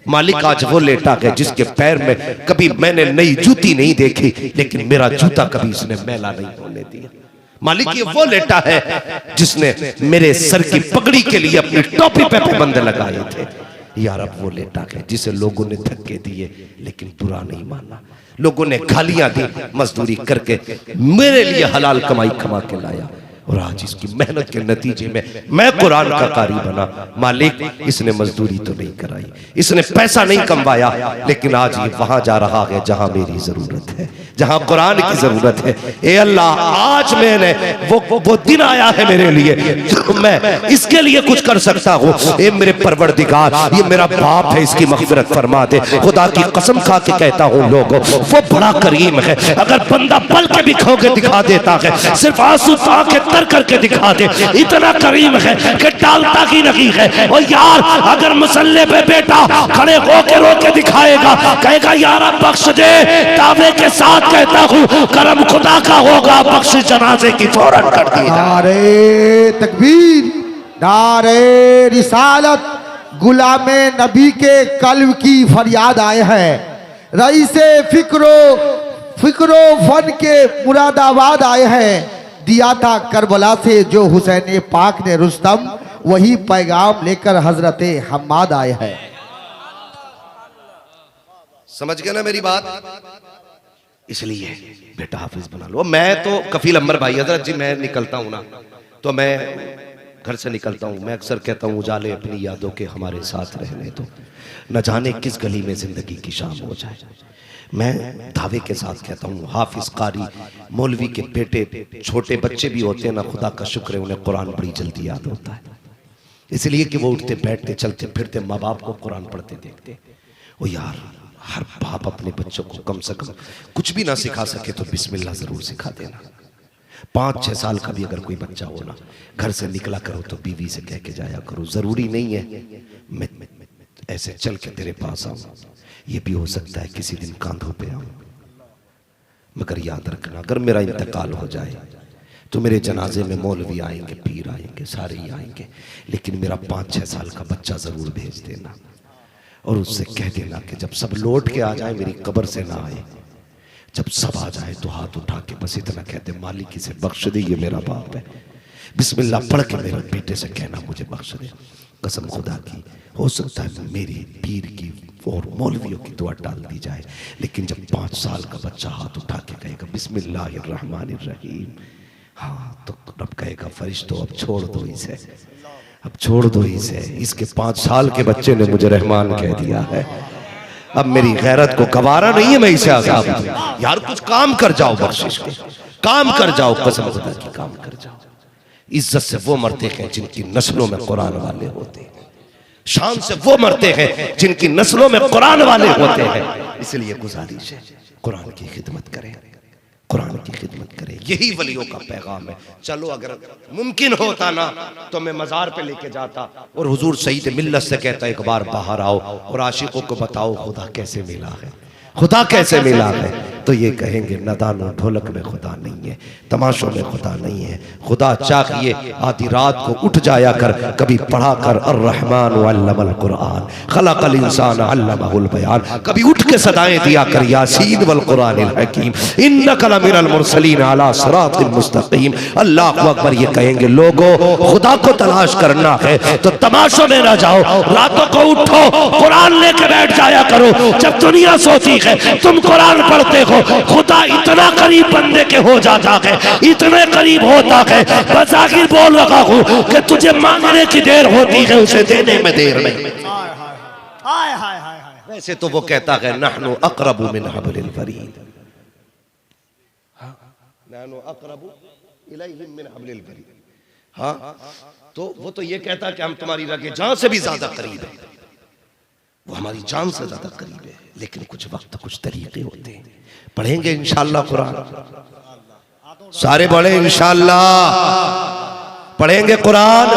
मालिक आज वो लेटा है जिसके पैर में कभी मैंने नई जूती नहीं देखी लेकिन मेरा जूता कभी इसने मैला नहीं होने दिया। मालिक ये वो लेटा है जिसने मेरे सर की पगड़ी के लिए अपनी टोपी पे पाबंद लगाए थे। यार अब वो लेटा है जिसे लोगों ने धक्के दिए लेकिन बुरा नहीं माना, लोगों ने गालियां दी, मजदूरी करके मेरे लिए हलाल कमाई कमा के लाया, और आज इसकी मेहनत के नतीजे में मैं कुरान का कारी बना। मालिक इसने मजदूरी तो नहीं कराई, इसने पैसा नहीं कमवाया, लेकिन आज ये वहां जा रहा है जहां मेरी जरूरत है, जहां कुरान की जरूरत है। ए अल्लाह आज मैंने वो दिन आया है मेरे लिए जो मैं इसके लिए कुछ कर सकता हूँ। ए मेरे परवरदिगार, ये मेरा बाप है, इसकी मग़फ़िरत फरमा दे। खुदा की कसम खा के कहता हूँ लोगों, वो बड़ा करीम है। अगर बंदा पल के भी खो के दिखा देता है, सिर्फ आंसू के तर करके दिखा दे, इतना करीम है कि टालता ही नहीं है। और यार अगर मुसल्ले पे बेटा खड़े होके रो के दिखाएगा, कहेगा यार बख्श दे, दावे के साथ कहता हूँ करम खुदा का होगा, बख्श जनाजे की फौरन कर दी। नारे तकबीर, नारे रिसालत, गुलामे नबी के कल्ब की फरियाद आए हैं। रईसे फिक्रो फन के मुरादाबाद आए हैं। दिया था करबला से जो हुसैन पाक ने रुस्तम, वही पैगाम लेकर हजरत हम्माद आए हैं। समझ गए ना मेरी बात? इसलिए बेटा हाफिज बना लो। मैं तो कफील अंबर भाई हजरत जी, मैं निकलता हूं ना तो मैं घर से निकलता हूं, मैं अक्सर कहता हूं उजाले अपनी यादों के हमारे साथ रहने दो, न जाने किस गली में जिंदगी की शाम हो जाए। मैं दावे के साथ कहता हूँ हाफिज कारी मौलवी के बेटे छोटे बच्चे भी होते हैं ना, खुदा का शुक्र है उन्हें कुरान बड़ी जल्दी याद होता है, इसलिए कि वो उठते बैठते चलते फिरते माँ बाप को कुरान पढ़ते देखते। ओ यार हर बाप अपने बच्चों को कम से कम कुछ भी ना सिखा सके तो बिस्मिल्लाह जरूर सिखा देना। 5-6 साल का भी अगर कोई बच्चा हो ना, घर से निकला करो तो बीवी से कह के जाया करो, जरूरी नहीं है मैं ऐसे चल के तेरे पास आऊं, ये भी हो सकता है किसी दिन कांधों पे आऊं, मगर याद रखना अगर मेरा इंतकाल हो जाए तो मेरे जनाजे में मौलवी आएंगे, पीर आएंगे, सारे ही आएंगे, लेकिन मेरा 5-6 साल का बच्चा जरूर भेज देना और उससे कह देना कि जब सब लौट के आ जाए मेरी कब्र से ना आए, जब सब आ जाए तो हाथ उठा के बस इतना कहते मालिक इसे बख्श दे, ये मेरा बाप है, बिस्मिल्लाह पढ़ के मेरे बेटे से कहना मुझे बख्श दे। कसम खुदा की हो सकता है मेरी पीर की और मौलवियों की दुआ डाल दी जाए, लेकिन जब 5 साल का बच्चा हाथ उठा के कहेगा बिस्मिल्लाहिर्रहमानिर्रहीम, हाँ तो रब कहेगा फरिश्तों अब छोड़ दो इसे, अब छोड़ दो इसे, इसके 5 साल के बच्चे ने मुझे रहमान कह दिया है, अब मेरी गैरत को गवारा नहीं है मैं इसे अज़ाब दूं। यार कुछ काम कर जाओ, बख्शिश के काम कर जाओ, कसम खुदा की काम कर जाओ। इज्जत से वो मरते हैं जिनकी नस्लों में कुरान वाले होते हैं, शान से वो मरते हैं जिनकी नस्लों में कुरान वाले होते हैं। इसलिए गुजारिश है कुरान की खिदमत करें, कुरान की खिदमत करें, यही वलियों का पैगाम है। चलो अगर मुमकिन होता ना तो मैं मज़ार पे लेके जाता और हुजूर सईद मिल्लत से कहता एक बार बाहर आओ और आशिकों को बताओ खुदा कैसे मिला है, खुदा कैसे मिला है। तो ये कहेंगे नदानो ढोलक में खुदा नहीं है, तमाशों में खुदा नहीं है। खुदा चाहिए आधी रात को उठ जाया कर, कभी पढ़ा कर अर्रहमान अल्लमल कुरान खलकल इंसान अल्लमहुल बयान, कभी उठ के सदाएं दिया कर यासीन वल कुरानिल हकीम इन्नका लमिनल मुरसलीन अला सिरातिल मुस्तकीम। अल्लाहु अकबर। ये कहेंगे लोगों खुदा को तलाश करना है तो तमाशों में ना जाओ, रातों को उठो कुरान लेके बैठ जाया करो। जब दुनिया सोती है तुम कुरान पढ़ते हो, खुदा इतना करीब बंदे के हो जाता है, इतने करीब होता है। बज़ाहिर बोल रहा हूँ कि तुझे मांगने की देर होती है, उसे देने में देर नहीं। वैसे तो वो कहता है नहनु अक़रबु मिन हब्लिल वरीद, नहनु अक़रबु इलैहि मिन हब्लिल वरीद। हाँ, तो वो तो ये कहता है कि हम तुम्हारी रगे जान से भी ज्यादा करीब है, वो हमारी जान से ज्यादा करीब है। लेकिन कुछ वक्त कुछ तरीके होते हैं। पढ़ेंगे इंशाअल्लाह कुरान, सारे बड़े इंशाअल्लाह पढ़ेंगे कुरान।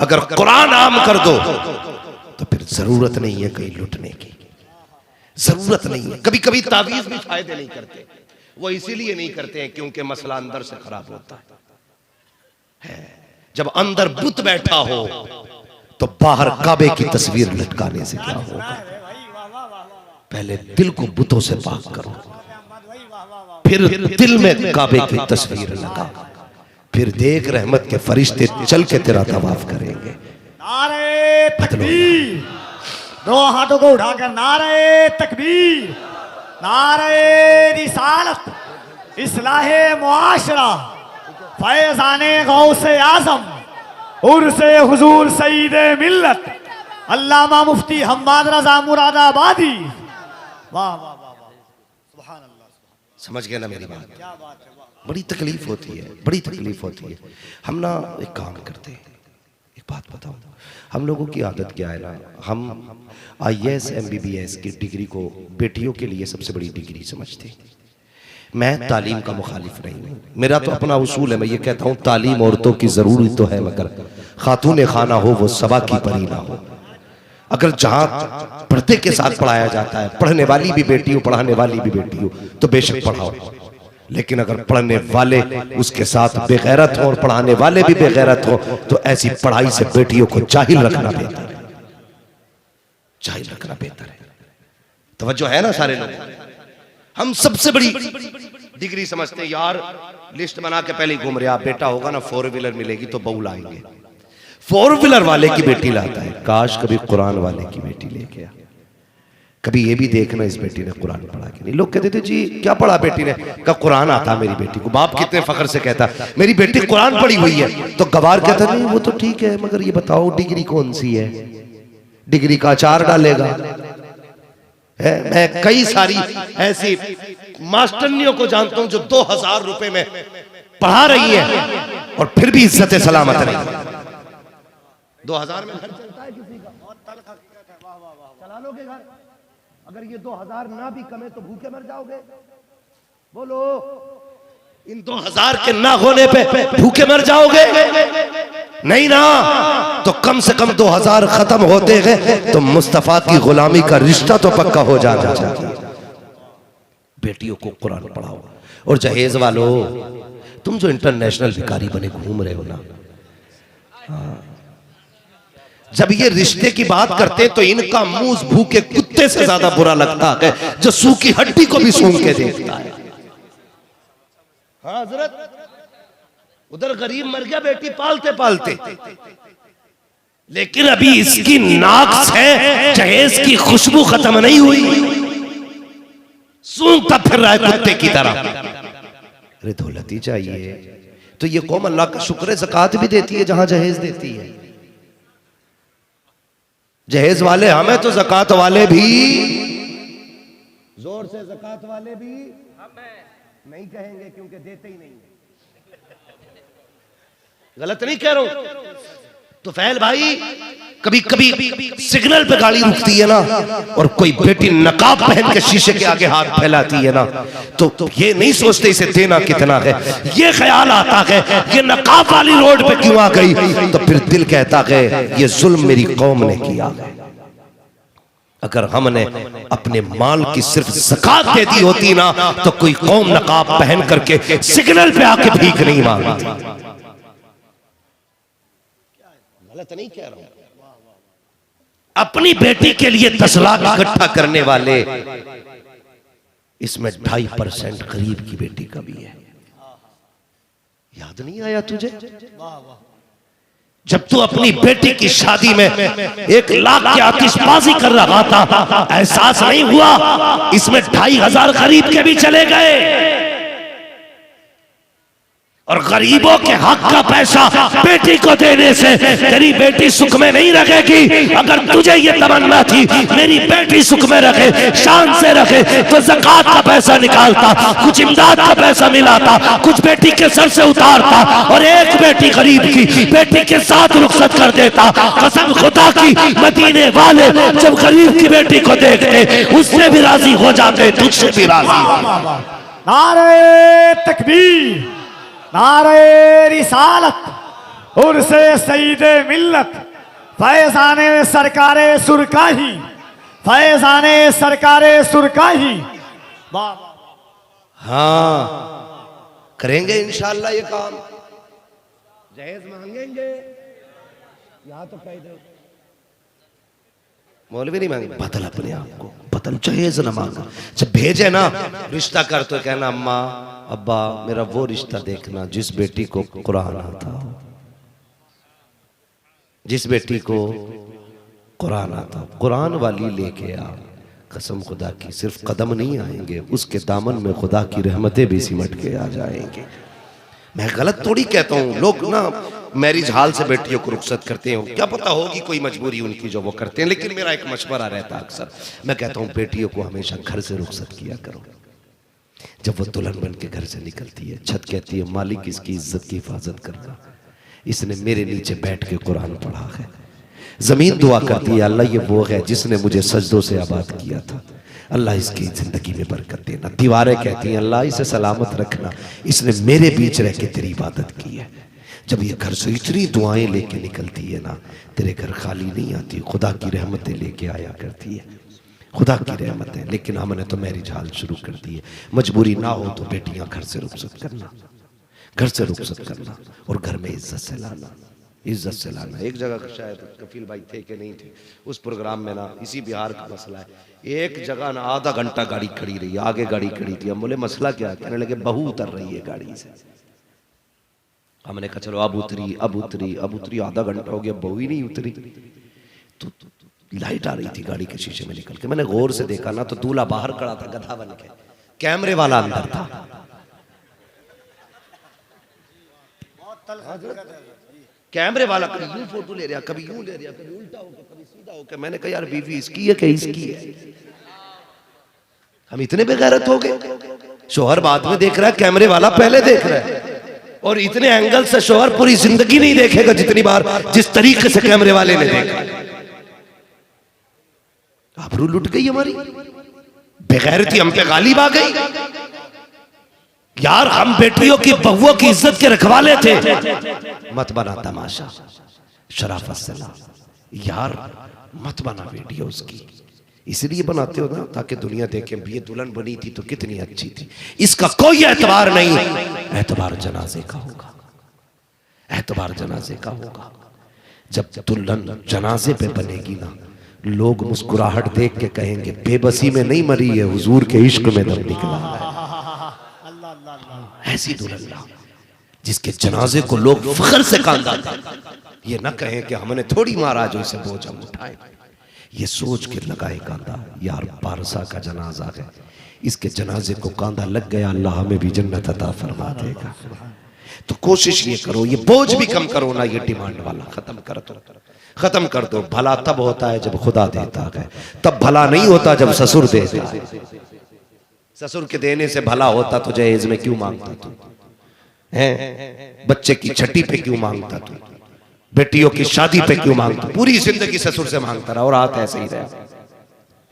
अगर कुरान आम कर दो तो फिर जरूरत नहीं है कहीं लुटने की, जरूरत नहीं है। कभी कभी तावीज भी फायदे नहीं करते, वो इसीलिए नहीं करते हैं क्योंकि मसला अंदर से खराब होता है। जब अंदर बुत बैठा हो तो बाहर काबे की तस्वीर लटकाने से क्या होगा? पहले दिल को बुतों से पाक करो, फिर दिल में काबे की तस्वीर लगा, फिर देख रहमत के फरिश्ते चल के तेरा तवाफ करेंगे। नारे तकबीर, दो हाथों को उठाकर नारे तकबीर, नारे रिसालत, इस्लाहे मुआशरा, फैज़ाने गौसे आज़म, उर्से हुजूर सईदे मिल्लत अल्लामा मुफ्ती हम्माद रज़ा मुरादाबादी। वाह वाह वाह वाह, सुभान अल्लाह। समझ गए ना मेरी बात? बड़ी तकलीफ होती है, बड़ी तकलीफ होती है। हम ना एक काम करते हैं, एक बात बताऊं, हम लोगों की आदत क्या है ना, हम IAS MBBS की डिग्री को बेटियों के लिए सबसे बड़ी डिग्री समझते हैं। मैं तालीम का मुखालिफ नहीं हूँ, मेरा तो अपना उसूल है। मैं ये कहता हूँ तालीम औरतों की ज़रूरी तो है, मगर खातून खाना हो वो सबा की परी ना हो। अगर जहाँ पर्दे के साथ पढ़ाया जाता है, पढ़ने वाली भी बेटी हो पढ़ाने वाली भी बेटी हो, तो बेशक पढ़ाओ। लेकिन अगर पढ़ने वाले उसके साथ बेगैरत हो और पढ़ाने वाले भी बेगैरत हो तो ऐसी पढ़ाई से बेटियों को जाहिल रखना बेहतर है, जाहिल रखना बेहतर है। तवज्जो है ना सारे लोग? हम सबसे बड़ी डिग्री समझते हैं यार, लिस्ट बना के पहले ही घूम रहे, आप बेटा होगा ना 4 व्हीलर मिलेगी तो बहू लाएंगे। 4 व्हीलर वाले की बेटी लाता है, काश कभी कुरान वाले की बेटी लेके आ। कभी ये भी देखना इस बेटी ने कुरान पढ़ा कि नहीं। लोग कहते थे जी क्या पढ़ा बेटी ने, का कुरान आता मेरी बेटी को। बाप कितने फख्र से कहता मेरी बेटी कुरान पढ़ी हुई है, तो गवार कहता नहीं वो तो ठीक है, मगर ये बताओ डिग्री कौन सी है, डिग्री का अचार डालेगा है। मैं कई सारी ऐसी मास्टरनियों को जानता हूं जो 2000 रुपए में पढ़ा रही है और फिर भी इज्जत सलामत नहीं। 2000 में घर चलता है किसी का, चला लोगे घर? अगर ये 2000 ना भी कमे तो भूखे मर जाओगे? बोलो, इन 2000 के ना होने पे भूखे मर जाओगे? नहीं ना, तो कम से कम 2000 खत्म होते हैं तो मुस्तफा की गुलामी का रिश्ता तो पक्का हो जाना चाहिए। बेटियों को कुरान पढ़ाओ। और जहेज वालों, तुम जो इंटरनेशनल भिखारी बने घूम रहे हो ना, जब ये रिश्ते की बात करते तो इनका मुंह भूखे कुत्ते से ज्यादा बुरा लगता है जो सूखी हड्डी को भी सूंघ के देखता है। हाँ हजरत, उधर गरीब मर गया बेटी पालते पालते, लेकिन अभी इसकी नाक से जहेज की खुशबू खत्म नहीं हुई, सूंघता फिर रहा है कुत्ते की तरह। अरे दौलती चाहिए तो ये कौम अल्लाह का शुक्र ज़कात भी देती है जहां जहेज देती है। जहेज वाले हमें तो ज़कात वाले भी जोर से ज़कात वाले भी नहीं कहेंगे क्योंकि देते ही नहीं है। गलत नहीं कह रहा हूं। तो फैल भाई, कभी कभी सिग्नल पे गाड़ी रुकती है ना और कोई बेटी नकाब पहन के शीशे के आगे हाथ फैलाती है ना, तो ये नहीं सोचते इसे देना कितना है, ये ख्याल आता है ये नकाब वाली रोड पे क्यों आ गई, तो फिर दिल कहता है ये जुल्म मेरी कौम ने किया। अगर हमने अपने माल की सिर्फ ज़कात दे दी होती ना तो कोई कौम नकाब पहन करके सिग्नल पे आके भीख नहीं मांगती। गलत नहीं कह रहा हूं। अपनी बेटी के लिए 10 लाख इकट्ठा करने वाले, इसमें 2.5% गरीब की बेटी का भी है। याद नहीं आया तुझे? जब तू अपनी बेटी की शादी में 1 लाख की आतिशबाजी कर रहा था, एहसास नहीं हुआ इसमें 2,500 गरीब के भी चले गए। और गरीबों के हक का पैसा बेटी को देने से तेरी बेटी सुख में नहीं रहेगी। अगर तुझे ये तमन्ना थी मेरी बेटी सुख में रखे, शान से रखे, तो ज़कात का पैसा निकालता, कुछ इमदाद का पैसा मिलाता, कुछ बेटी के सर से उतारता और एक बेटी गरीब की बेटी के साथ रुखसत कर देता। कसम खुदा की, मदीने वाले जब गरीब की बेटी को देखते उससे भी राजी हो जाते, तुझसे भी राजी। नारे तकबीर, नारे रिसालत, उर्से सईदे मिल्लत, फैजाने सरकारे सुरकाही, फैजाने सरकारे सुरकाही। हाँ, करेंगे इंशाअल्लाह ये काम। जहेज मांगेंगे यहाँ तो कह दो, मौलवी नहीं मांगे, बदल अपने आप को, बदल। जहेज ना मांगा, जब भेजे ना रिश्ता कर तो कहना अम्मा अब्बा मेरा वो रिश्ता देखना जिस बेटी को कुरान आता हो, जिस बेटी को कुरान आता हो, कुरान वाली लेके आ। कसम खुदा की, सिर्फ कदम नहीं आएंगे, उसके दामन में खुदा की रहमतें भी सिमट के आ जाएंगे। मैं गलत थोड़ी कहता हूँ। लोग ना मैरिज हाल से बेटियों को रुखसत करते हैं, क्या पता होगी कोई मजबूरी उनकी जो वो करते हैं, लेकिन मेरा एक मशवरा रहता है अक्सर, मैं कहता हूँ बेटियों को हमेशा घर से रुखसत किया करो। जब वो दुल्हन बन के घर से निकलती है, छत कहती है मालिक इसकी इज्जत की हिफाजत करना, इसने मेरे नीचे बैठ के कुरान पढ़ा है। जमीन दुआ करती है अल्लाह ये वो है जिसने मुझे सजदों से आबाद किया था, अल्लाह इसकी जिंदगी में बरकत देना। दीवारें कहती हैं अल्लाह इसे सलामत रखना, इसने मेरे बीच रह के तेरी इबादत की है। जब ये घर से इतनी दुआएं लेके निकलती है ना, तेरे घर खाली नहीं आती, खुदा की रहमतें लेके आया करती है, खुदा की रहमत है। लेकिन हमने तो मैरिज हाल शुरू कर दी है। मजबूरी ना हो तो बेटियां घर से रुखसत करना, घर से रुखसत करना और घर में इज्जत से लाना, इज्जत से लाना। एक जगह शायद कफील भाई थे कि नहीं थे, उस प्रोग्राम में ना इसी बिहार का मसला है, एक जगह ना आधा घंटा गाड़ी खड़ी रही, आगे गाड़ी खड़ी थी। हम बोले मसला क्या है? कहने लगे बहू उतर रही है गाड़ी से। हमने कहा चलो अब उतरी, अब उतरी, अब उतरी, आधा घंटा हो गया बहू ही नहीं उतरी। तो लाइट आ रही थी गाड़ी के शीशे में निकल के, मैंने गौर से देखा ना तो दूल्हा बाहर खड़ा था गधा बन के, कैमरे वाला अंदर था। कैमरे वाला कभी यूं फोटो ले रहा, कभी यूं ले रहा, कभी उल्टा होकर, कभी सीधा होकर। मैंने कहा यार बीवी इसकी है कि इसकी है? हम इतने बेगैरत हो गए। शोहर बाद में देख रहा है, कैमरे वाला पहले देख रहा है। और इतने एंगल से शोहर पूरी जिंदगी नहीं देखेगा जितनी बार जिस तरीके से कैमरे वाले ने देखा। आबरू लुट गई हमारी, बेगैरती हम पे गालिब आ गई। यार हम बेटियों की बहुओं की इज्जत के रखवाले थे, मत बना तमाशा, शराफत से ला यार, मत बना वीडियो उसकी। इसलिए बनाते हो ना ताकि दुनिया देखे ये दुल्हन बनी थी तो कितनी अच्छी थी। इसका कोई एतबार नहीं, एतबार जनाजे का होगा, एतबार जनाजे का होगा। जब दुल्हन जनाजे पे बनेगी ना, लोग मुस्कुराहट देख के कहेंगे बेबसी में नहीं मरी है, हुजूर के इश्क में दम निकला है। ऐसी दुल्हन जिसके जनाजे को लोग फख्र से कांदा दें, ये ना कहें कि हमने थोड़ी मारा जो इसे बोझ हम उठाए। ये सोच के लगाए कांदा, यार पारसा का जनाजा है, इसके जनाजे को कांदा लग गया, अल्लाह हमें भी जन्नत अता फरमा देगा। तो कोशिश ये करो, ये बोझ भी कम करो ना, ये डिमांड वाला खत्म कर दो, खत्म कर दो। भला तब होता है जब खुदा देता है, तब भला नहीं होता जब ससुर देता है। ससुर के देने से भला होता तो जहेज में क्यों मांगता तू? हैं बच्चे की छठी पे क्यों मांगता तू? बेटियों की शादी पे क्यों मांगता? पूरी जिंदगी ससुर से मांगता रहा और हाथ ऐसे ही रहा,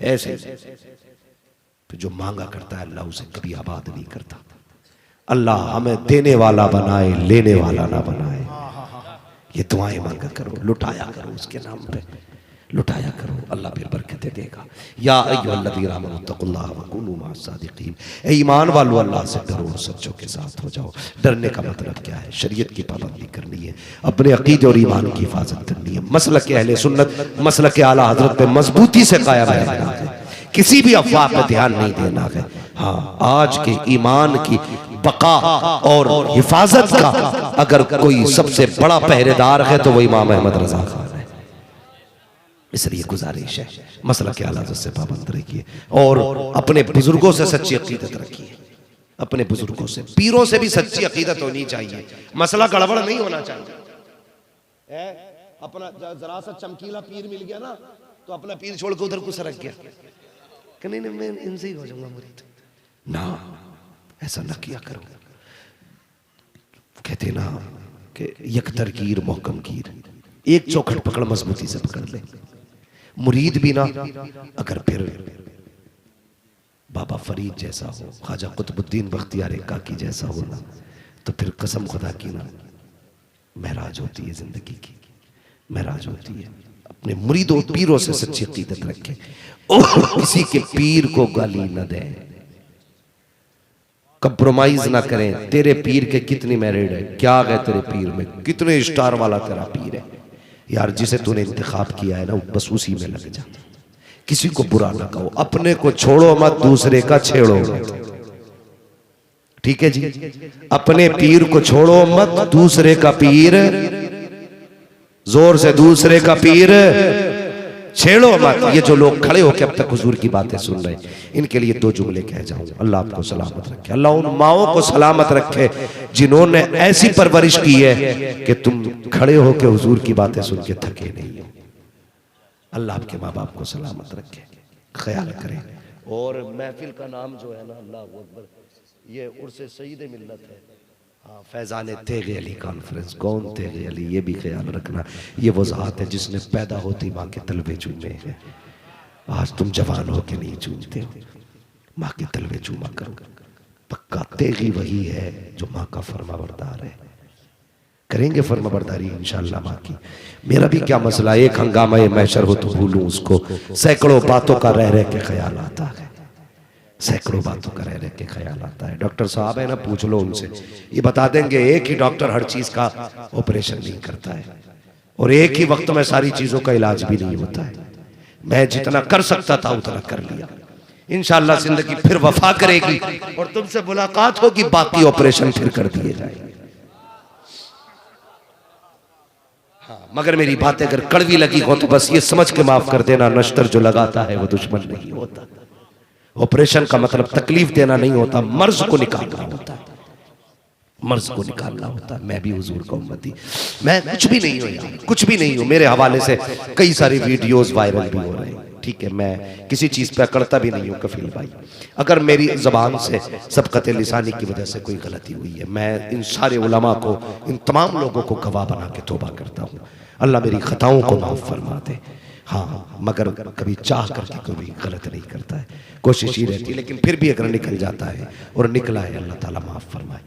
ऐसे। तो जो मांगा करता है अल्लाह उसे कभी आबाद नहीं करता। अल्लाह हमें देने वाला बनाए, लेने वाला ना बनाए। ये दुआएं मांगा करो, लुटाया करो उसके नाम पे, लुटाया करो, अल्लाह फिर बरकतें देगा। या अय्युहल्लज़ीना आमनू तक़ुल्लाह व कूनू मअस-सादिक़ीन, ए ईमान वालों अल्लाह से डरो और सच्चों के साथ हो जाओ। डरने का मतलब क्या है? शरीयत की पाबंदी करनी है, अपने अकीदे और ईमान की हिफाजत करनी है, मसलक अहले सुन्नत मसलक आला हज़रत पे मजबूती से कायम रहना है, किसी भी अफवाह पे ध्यान नहीं देना है। हाँ, आज के ईमान की बका और हिफाजत का अगर कोई सबसे बड़ा पहरेदार है तो वो इमाम अहमद रजा खान है। इसलिए गुजारिश है, मसलक आला हज़रत से पाबंद रखिए और अपने बुजुर्गों से सच्ची अकीदत रखिए। अपने बुजुर्गों से, पीरों से भी सच्ची अकीदत होनी चाहिए, मसला गड़बड़ नहीं होना चाहिए। अपना जरा सा चमकीला पीर मिल गया ना तो अपना पीर छोड़ के उधर कुछ रख गया कि नहीं मैं इनसे ही हो जाऊंगा मुरीद, ना ऐसा ना किया करो। कहते ना कि यकतरकीर मोहकम कीर, एक चौखट पकड़ मजबूती से पकड़ ले। मुरीद भी ना अगर फिर बाबा फरीद जैसा हो, ख्वाजा कुतुबुद्दीन बख्तियार काकी जैसा हो ना, तो फिर कसम खुदा की ना महराज होती है, जिंदगी की महराज होती है। अपने मुरीदों पीरों से सच्ची अकीदत रखें और किसी के पीर को गाली न दें, कंप्रोमाइज ना करें। तेरे पीर के कितनी मैरिड है, क्या है तेरे पीर में, कितने स्टार वाला तेरा पीर है यार, जिसे तूने इंतखाब किया है ना बस उसी में लग जा। किसी को बुरा ना कहो, अपने को छोड़ो मत, दूसरे का छेड़ो। ठीक है जी, अपने पीर को छोड़ो मत, दूसरे का पीर, जोर से दूसरे का पीर छेड़ो मत। ये जो लोग खड़े होकर अब तक हुजूर की बातें सुन रहे हैं, इनके लिए दो जुमले कह जाऊं। अल्लाह आपको सलामत रखे, अल्लाह उन माओं को सलामत रखे जिन्होंने ऐसी परवरिश की है कि तुम खड़े होकर हुजूर की बातें सुन के थके नहीं हो। अल्लाह आपके माँ बाप को सलामत रखे, ख्याल करें। और महफिल का नाम जो है ना, अल्लाह अकबर, ये उर्से सईद मिल्लत है। हाँ, फैजान तेगे अली कॉन्फ्रेंस। कौन तेगे अली, ये भी ख्याल रखना, ये वो ज़ात है जिसने पैदा होती माँ के तलवे चूमे हैं। आज तुम जवान हो के नहीं चूमते हो, माँ के तलवे चूमा करो। पक्का तेगी वही है जो माँ का फरमाबरदार है। करेंगे फरमाबरदारी इंशाअल्लाह माँ की। मेरा भी क्या मसला, एक हंगामा ये महशर हो तो भूलूं उसको, सैकड़ों बातों का रह रह के ख्याल आता है, सैकड़ों बातों का रह रह के ख्याल आता है। डॉक्टर साहब है ना, पूछ लो उनसे, ये बता देंगे एक ही डॉक्टर हर चीज का ऑपरेशन नहीं करता है और एक ही वक्त में सारी चीजों का इलाज भी नहीं होता है। मैं जितना कर सकता था उतना कर लिया। इंशाअल्लाह जिंदगी फिर वफा करेगी और तुमसे मुलाकात होगी, बाकी ऑपरेशन फिर कर दिए जाएंगे। हाँ, मगर मेरी बातें अगर कड़वी लगी हो तो बस ये समझ के माफ कर देना, नश्तर जो लगाता है वो दुश्मन नहीं होता। ऑपरेशन का मतलब तकलीफ देना नहीं होता, मर्ज को निकालना होता है, मर्ज को निकालना होता है। मैं भी हुजूर का उम्मती, मैं कुछ भी नहीं हूँ यार, कुछ भी नहीं हूँ। मेरे हवाले से कई सारी वीडियोस वायरल भी हो रहे हैं, ठीक है। मैं किसी चीज़ पे अकड़ता भी नहीं हूँ कफील भाई। अगर मेरी ज़बान से सबकत लिसानी की वजह से कोई गलती हुई है, मैं इन सारे उलमा को, इन तमाम लोगों को गवाह बना के तौबा करता हूँ। अल्लाह मेरी खताओं को माफ़ फरमा दे। हाँ, मगर कभी चाह करके कोई गलत नहीं करता है, कोशिश ही रहती है, लेकिन फिर भी अगर निकल जाता है और निकला है, अल्लाह ताला माफ़ फरमाए।